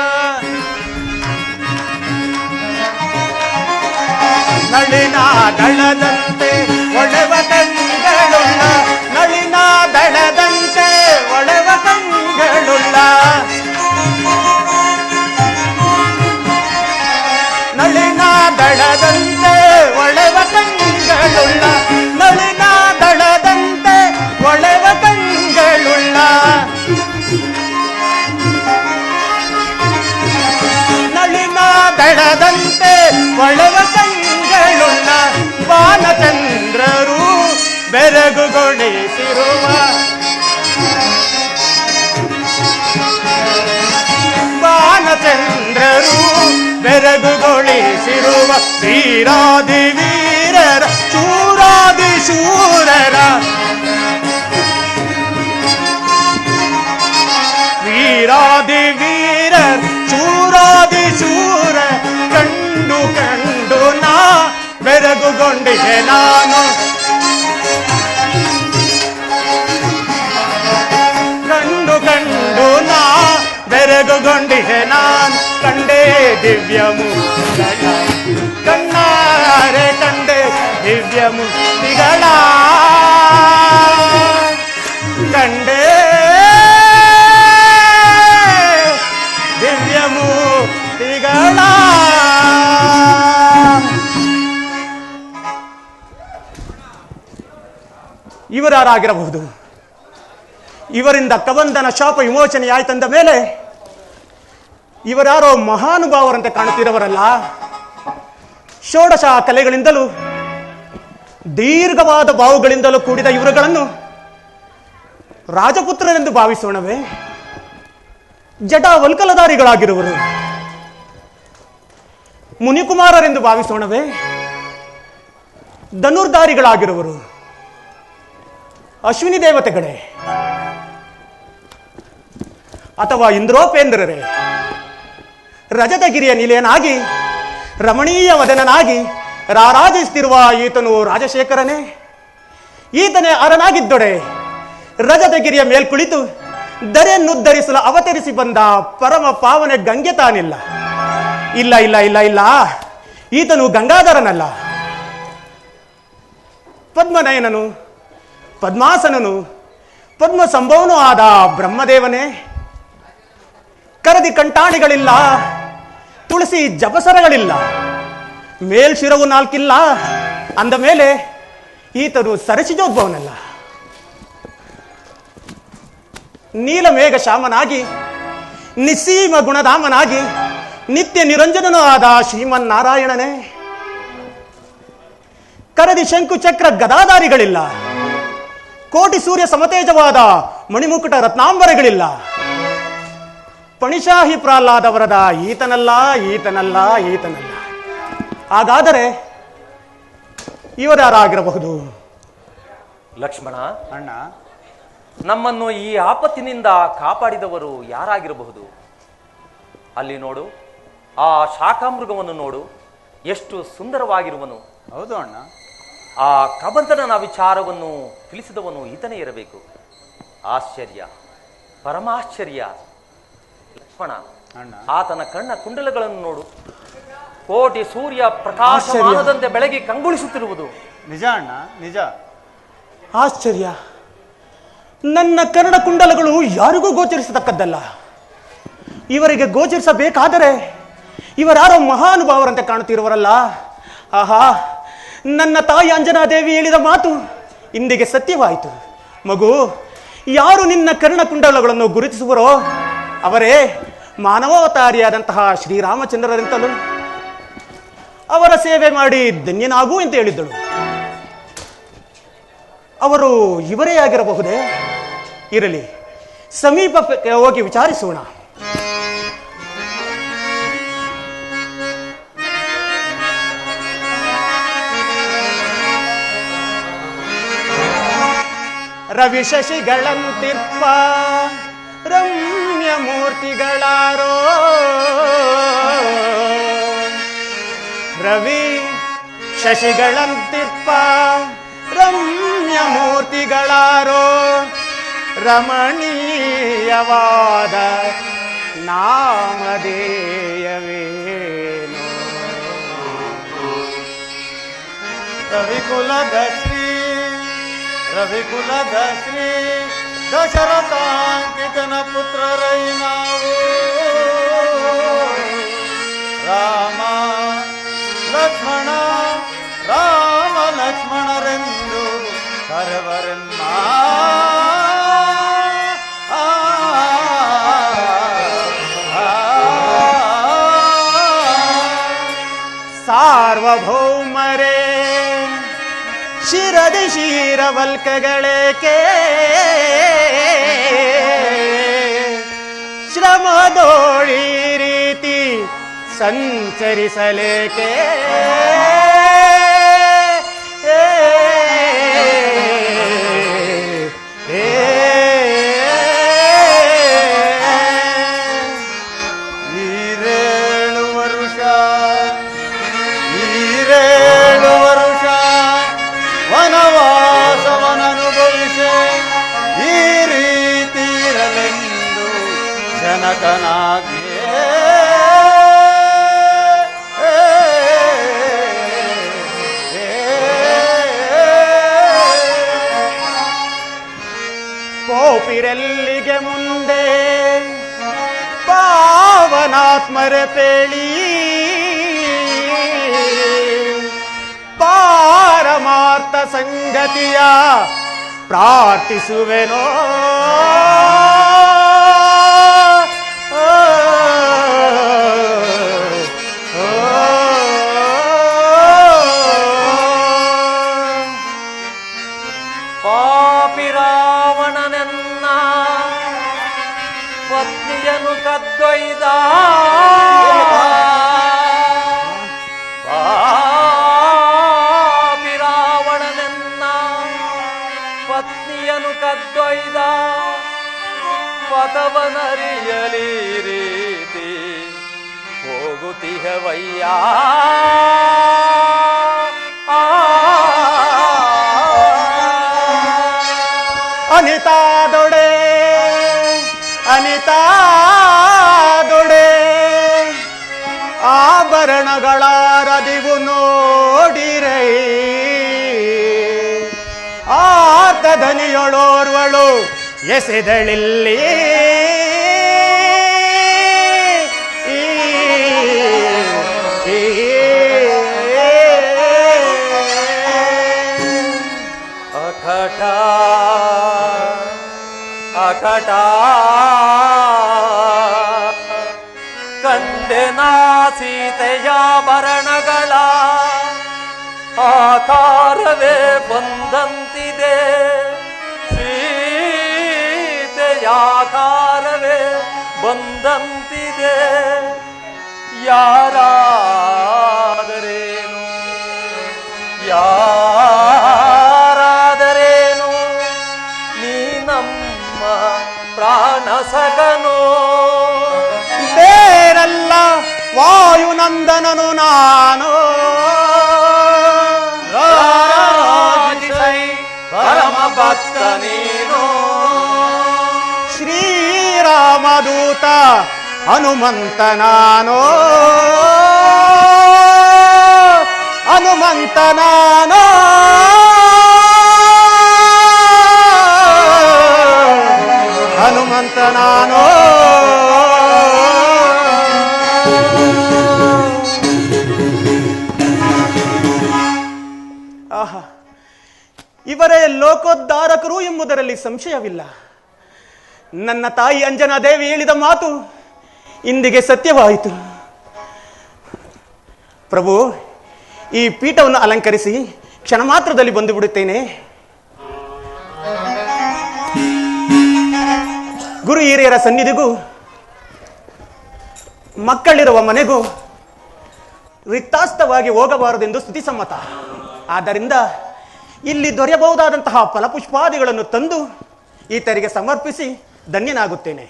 ನಳಿನ ದಳದಂತೆ ಒಳೆವ ಕಂಗಳುಳ್ಳ, ನಳಿನ ದಳದಂತೆ ಒಳೆವ ಕಂಗಳುಳ್ಳ, ನಳಿನ ದಳದಂತೆ ಒಳೆವ ಕಂಗಳುಳ್ಳ, ನಳಿನ ದಳದಂತೆ ಒಳೆವ ಕಂಗಳುಳ್ಳ, ನಳಿನ ದಳದಂತೆ ಒಳೆವ ಕಂಗಳುಳ್ಳ, ಬಾಲಚಂದ್ರರು ಬೆರಗುಗೊಳಿಸಿರುವ, ಬಾಲಚಂದ್ರರು ಬೆರಗುಗೊಳಿಸಿರುವ, ವೀರಾದಿ ವೀರರ ಶೂರಾದಿ ಶೂರರ, ವೀರಾದಿ ವೀರರ್ ಶೂರಾದಿ ಶೂರ ಕಂಡು ಕಂಡು ನಾ ಬೆರಗುಗೊಂಡಿಗೆ ನಾನು, ಕಂಡು ಕಂಡು ನಾ ಬೆರಗುಗೊಂಡಿಗೆ ನಾನು, ಕಂಡೇ ದಿವ್ಯ ಮುಕ್ತಿಗಳ, ಕಣ್ಣಾರೆ ಕಂಡೆ ದಿವ್ಯ ಮುಕ್ತಿಗಳ, ಕಂಡೇ ದಿವ್ಯ ಮುಕ್ತಿಗಳ. ಇವರಾಗಿರಬಹುದು? ಇವರಿಂದ ಕಬಂಧನ ಶಾಪ ವಿಮೋಚನೆಯಾಯ್ತಂದ ಮೇಲೆ ಇವರ್ಯಾರೋ ಮಹಾನುಭಾವರಂತೆ ಕಾಣುತ್ತಿರುವರಲ್ಲ. ಷೋಡಶ ಕಲೆಗಳಿಂದಲೂ ದೀರ್ಘವಾದ ಬಾವುಗಳಿಂದಲೂ ಕೂಡಿದ ಇವರುಗಳನ್ನು ರಾಜಪುತ್ರರೆಂದು ಭಾವಿಸೋಣವೇ? ಜಟಾವಲ್ಕಲಧಾರಿಗಳಾಗಿರುವರು ಮುನಿಕುಮಾರರೆಂದು ಭಾವಿಸೋಣವೇ? ಧನುರ್ಧಾರಿಗಳಾಗಿರುವರು ಅಶ್ವಿನಿ ದೇವತೆಗಳೇ, ಅಥವಾ ಇಂದ್ರೋಪೇಂದ್ರರೇ? ರಜತಗಿರಿಯ ನಿಲಯನಾಗಿ ರಮಣೀಯ ವದನನಾಗಿ ರಾರಾಜಿಸುತ್ತಿರುವ ಈತನು ರಾಜಶೇಖರನೇ? ಈತನೇ ಅರನಾಗಿದ್ದೊಡೆ ರಜತಗಿರಿಯ ಮೇಲ್ಕುಳಿತು ಧರೆಯನ್ನುದ್ಧರಿಸಲು ಅವತರಿಸಿ ಬಂದ ಪರಮ ಪಾವನೆ ಗಂಗೆ ತಾನಿಲ್ಲ. ಇಲ್ಲ ಇಲ್ಲ ಇಲ್ಲ ಇಲ್ಲ, ಈತನು ಗಂಗಾಧರನಲ್ಲ. ಪದ್ಮನಯನನು, ಪದ್ಮಾಸನನು, ಪದ್ಮ ಸಂಭವನೂ ಆದ ಬ್ರಹ್ಮದೇವನೇ? ಕರದಿ ಕಂಟಾಣಿಗಳಿಲ್ಲ, ತುಳಸಿ ಜಪಸರಗಳಿಲ್ಲ, ಮೇಲ್ಶಿರವು ನಾಲ್ಕಿಲ್ಲ ಅಂದ ಮೇಲೆ ಈತನು ಸರಸಿಜೋದ್ಭವನಲ್ಲ. ನೀಲಮೇಘ ಶ್ಯಾಮನಾಗಿ ನಿಸ್ಸೀಮ ಗುಣಧಾಮನಾಗಿ ನಿತ್ಯ ನಿರಂಜನನೂ ಆದ ಶ್ರೀಮನ್ನಾರಾಯಣನೇ? ಕರದಿ ಶಂಕು ಚಕ್ರ ಗದಾಧಾರಿಗಳಿಲ್ಲ, ಕೋಟಿ ಸೂರ್ಯ ಸಮತೇಜವಾದ ಮಣಿಮುಕುಟ ರತ್ನಾಂಬರಗಳಿಲ್ಲ. ಪಣಿಶಾಹಿ ಪ್ರಹ್ಲಾದ ವರದ ಈತನಲ್ಲ, ಈತನಲ್ಲ, ಈತನಲ್ಲ. ಹಾಗಾದರೆ ಇವರ್ಯಾರಾಗಿರಬಹುದು? ಲಕ್ಷ್ಮಣ, ಅಣ್ಣ, ನಮ್ಮನ್ನು ಈ ಆಪತ್ತಿನಿಂದ ಕಾಪಾಡಿದವರು ಯಾರಾಗಿರಬಹುದು? ಅಲ್ಲಿ ನೋಡು, ಆ ಶಾಖಾಮೃಗವನ್ನು ನೋಡು, ಎಷ್ಟು ಸುಂದರವಾಗಿರುವನು. ಹೌದು ಅಣ್ಣ. ಆ ಕಬಂಧನ ವಿಚಾರವನ್ನು ತಿಳಿಸಿದವನು ಈತನೇ ಇರಬೇಕು. ಆಶ್ಚರ್ಯ, ಪರಮಾಶ್ಚರ್ಯ. ಲಕ್ಷ್ಮಣ, ಅಣ್ಣ, ಆತನ ಕಣ್ಣ ಕುಂಡಲಗಳನ್ನು ನೋಡು, ಕೋಟಿ ಸೂರ್ಯ ಪ್ರಕಾಶಮಾನದಂತೆ ಬೆಳಗಿ ಕಂಗೊಳಿಸುತ್ತಿರುವುದು. ನಿಜ ಅಣ್ಣ, ನಿಜ. ಆಶ್ಚರ್ಯ. ನನ್ನ ಕನ್ನಡ ಕುಂಡಲಗಳು ಯಾರಿಗೂ ಗೋಚರಿಸತಕ್ಕದ್ದಲ್ಲ. ಇವರಿಗೆ ಗೋಚರಿಸಬೇಕಾದರೆ ಇವರಾರೋ ಮಹಾನುಭಾವರಂತೆ ಕಾಣುತ್ತಿರುವರಲ್ಲ. ಆಹಾ, ನನ್ನ ತಾಯಿ ಅಂಜನಾದೇವಿ ಹೇಳಿದ ಮಾತು ಇಂದಿಗೆ ಸತ್ಯವಾಯಿತು. ಮಗು, ಯಾರು ನಿನ್ನ ಕರ್ಣಕುಂಡಲಗಳನ್ನು ಗುರುತಿಸುವರೋ ಅವರೇ ಮಾನವಾವತಾರಿಯಾದಂತಹ ಶ್ರೀರಾಮಚಂದ್ರರೆಂತಲೂ ಅವರ ಸೇವೆ ಮಾಡಿ ಧನ್ಯನಾಗು ಅಂತ ಹೇಳಿದ್ದಳು. ಅವರು ಇವರೇ ಆಗಿರಬಹುದೇ? ಇರಲಿ, ಸಮೀಪಕ್ಕೆ ಹೋಗಿ ವಿಚಾರಿಸೋಣ. ರವಿ ಶಶಿಗಳಂತಿರ್ಪ ರಮ್ಯ ಮೂರ್ತಿಗಳಾರೋ, ರವಿ ಶಶಿಗಳಂತಿರ್ಪ ರಮ್ಯ ಮೂರ್ತಿಗಳಾರೋ, ರಮಣೀಯವಾದ ನಾಮಧೇಯವೇನು. ರವಿಕುಲದ ಶ್ರೀ ದಶರಥಾಂಕಿತನ ಪುತ್ರರೈ ನಾವು. ರಾಮ ಲಕ್ಷ್ಮಣ ರಾಮ ಲಕ್ಷ್ಮಣರೆಂದು ಕರೆವರೆನ್ನ. ಸಾರ್ವಭೌಮರೇ ಶಿರದಿ ಶಿರವಲ್ಕಗಳೇಕೆ, ಶ್ರಮದೋಳಿ ರೀತಿ ಸಂಚರಿಸಲೇಕೆ. ಜನಕನಾಗಿ ಪೋಪಿರೆಲ್ಲಿಗೆ ಮುಂದೆ ಪಾವನಾತ್ಮರ ಪೇಳಿ, ಪಾರಮಾರ್ಥ ಸಂಗತಿಯ ಪ್ರಾರ್ಥಿಸುವೆನೋ. ಪಾಪಿರಾವಣನೆನ್ನ ಪತ್ನಿಯನು ಕದ್ದೊಯ್ದ, ಪಾಪಿರಾವಣನೆನ್ನ ಪತ್ನಿಯನು ಕದ್ದೊಯ್ದ, ಪದವನರಿಯಲಿ ರೀತಿ ಹೋಗುತ್ತಿಹವಯ್ಯ. ಅನಿತಾದೊಡೆ ಅನಿತಾದೊಡೆ ಆಭರಣಗಳ ರದಿವು ನೋಡಿರೈ, ಆರ್ಧಧನಿಯೊಳೋರ್ವಳು ಎಸೆದಳಿಲ್ಲಿ. ಅಕಟ ಅಕಟ ಕಂಡೆನಾ ಸೀತೆಯಾಭರಣಗಳ ಆಕಾರವೇ ಬಂದಂತಿದೆ, ಸೀತೆಯಾಕಾರವೇ ಬಂದಂತಿದೆ. ಯಾರಾದರೇನು ಯಾರಾದರೇನು ಭಕ್ತ ನೀನು. ಶ್ರೀರಾಮದೂತ ಹನುಮಂತ ನಾನು, ಹನುಮಂತ ನಾನು, ಹನುಮಂತ ನಾನು. ಆಹಾ, ಇವರೇ ಲೋಕೋದ್ಧಾರಕರು ಎಂಬುದರಲ್ಲಿ ಸಂಶಯವಿಲ್ಲ. ನನ್ನ ತಾಯಿ ಅಂಜನಾದೇವಿ ಹೇಳಿದ ಮಾತು ಇಂದಿಗೆ ಸತ್ಯವಾಯಿತು. ಪ್ರಭು, ಈ ಪೀಠವನ್ನು ಅಲಂಕರಿಸಿ ಕ್ಷಣ ಮಾತ್ರದಲ್ಲಿ ಬಂದು ಬಿಡುತ್ತೇನೆ. ಗುರು ಹಿರಿಯರ ಸನ್ನಿಧಿಗೂ ಮಕ್ಕಳಿರುವ ಮನೆಗೂ ರಿಕ್ತಾಸ್ತವಾಗಿ ಹೋಗಬಾರದೆಂದು ಸ್ತುತಿ ಸಮ್ಮತ. ಆದ್ದರಿಂದ ಇಲ್ಲಿ ದೊರೆಯಬಹುದಾದಂತಹ ಫಲಪುಷ್ಪಾದಿಗಳನ್ನು ತಂದು ಈತರಿಗೆ ಸಮರ್ಪಿಸಿ ಧನ್ಯನಾಗುತ್ತೇನೆ.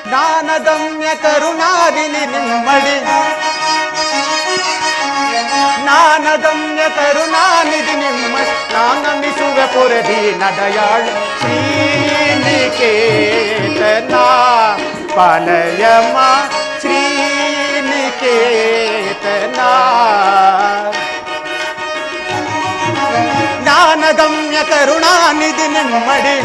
ಜ್ಞಾನಗಮ್ಯ ಕರುಣಾದಿನಿ ನಿಮ್ಮಡಿ, ಜ್ಞಾನಗಮ್ಯ ಕರುಣಾನಿಧಿ ನಿಮ್ಮಡಿ, ನಾನಮಿಸುವೆ ಪುರದಿ ನಡಯಾಳು ಶ್ರೀನಿಕೇತನ ಪಾಲಯಮ ಶ್ರೀನಿಕೇತನ. ಜ್ಞಾನಗಮ್ಯ ಕರುಣಾನಿಧಿ ನಿಮ್ಮಡಿ,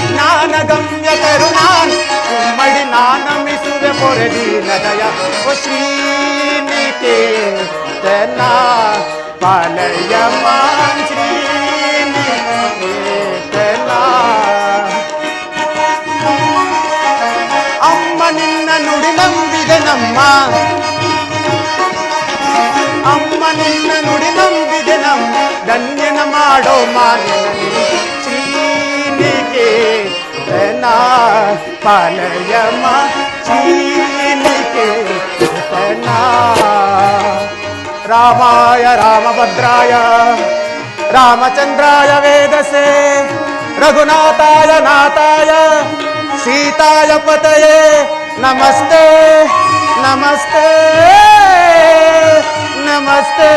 ಜ್ಞಾನಗಮ್ಯ ಕರುಣಾನಿಧಿ ನಾನಮಿಸುವೆ ಪೊರೆದಿ ನದಯ ಓ ಶ್ರೀನಿಕೇತನ ಪಾಲಯಮ ಶ್ರೀನಿಕೇತನ. ಅಮ್ಮ ನಿನ್ನ ನುಡಿ ನಂಬಿದೆ ನಮ್ಮ, ಅಮ್ಮ ನಿನ್ನ ನುಡಿ ನಂಬಿದೆ ನಮ್ಮ, ಧನ್ಯನ ಮಾಡೋ ಮಾನ್ಯನ ಶ್ರೀನಿಕೇತನ ಪಾಲಯಮ ಶ್ರೀನಿಕೇತನ. ರಾಮಾಯ ರಾಮಭದ್ರಾಯ ರಾಮಚಂದ್ರಾಯ ವೇದಸೆ ರಘುನಾಥಾಯ ನಾಥಾಯ ಸೀತಾಯ ಪತಯೇ ನಮಸ್ತೆ ನಮಸ್ತೆ ನಮಸ್ತೆ.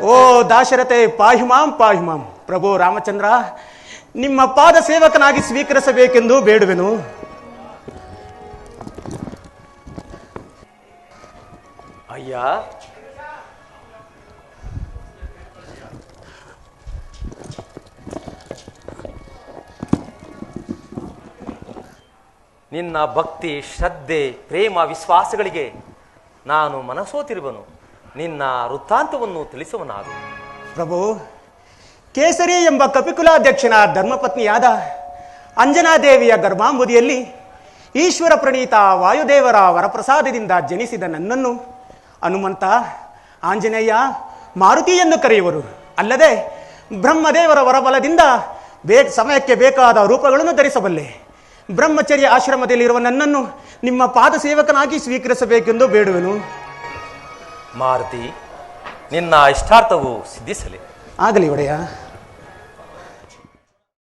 ಓ ದಾಶರಥೆ ಪಾಹಿಮಾಂ ಪಾಹಿಮಾಂ. ಪ್ರಭು ರಾಮಚಂದ್ರ, ನಿಮ್ಮ ಪಾದ ಸೇವಕನಾಗಿ ಸ್ವೀಕರಿಸಬೇಕೆಂದು ಬೇಡುವೆನು. ಅಯ್ಯ, ನಿನ್ನ ಭಕ್ತಿ ಶ್ರದ್ಧೆ ಪ್ರೇಮ ವಿಶ್ವಾಸಗಳಿಗೆ ನಾನು ಮನಸೋತಿರುವನು. ನಿನ್ನ ವೃತ್ತಾಂತವನ್ನು ತಿಳಿಸುವನಾಗು. ಪ್ರಭು, ಕೇಸರಿ ಎಂಬ ಕಪಿಕುಲಾಧ್ಯಕ್ಷನ ಧರ್ಮಪತ್ನಿಯಾದ ಅಂಜನಾದೇವಿಯ ಗರ್ಭಾಂಬುದಿಯಲ್ಲಿ ಈಶ್ವರ ಪ್ರಣೀತ ವಾಯುದೇವರ ವರಪ್ರಸಾದದಿಂದ ಜನಿಸಿದ ನನ್ನನ್ನು ಹನುಮಂತ, ಆಂಜನೇಯ, ಮಾರುತಿ ಎಂದು ಕರೆಯುವರು. ಅಲ್ಲದೆ ಬ್ರಹ್ಮದೇವರ ವರಬಲದಿಂದ ಸಮಯಕ್ಕೆ ಬೇಕಾದ ರೂಪಗಳನ್ನು ಧರಿಸಬಲ್ಲೆ. ಬ್ರಹ್ಮಚರ್ಯ ಆಶ್ರಮದಲ್ಲಿರುವ ನನ್ನನ್ನು ನಿಮ್ಮ ಪಾದ ಸೇವಕನಾಗಿ ಸ್ವೀಕರಿಸಬೇಕೆಂದು ಬೇಡುವೆನು. ಮಾರುತಿ, ನಿನ್ನ ಇಷ್ಟಾರ್ಥವು ಸಿದ್ಧಿಸಲಿ. ಆಗಲಿ ಒಡೆಯ.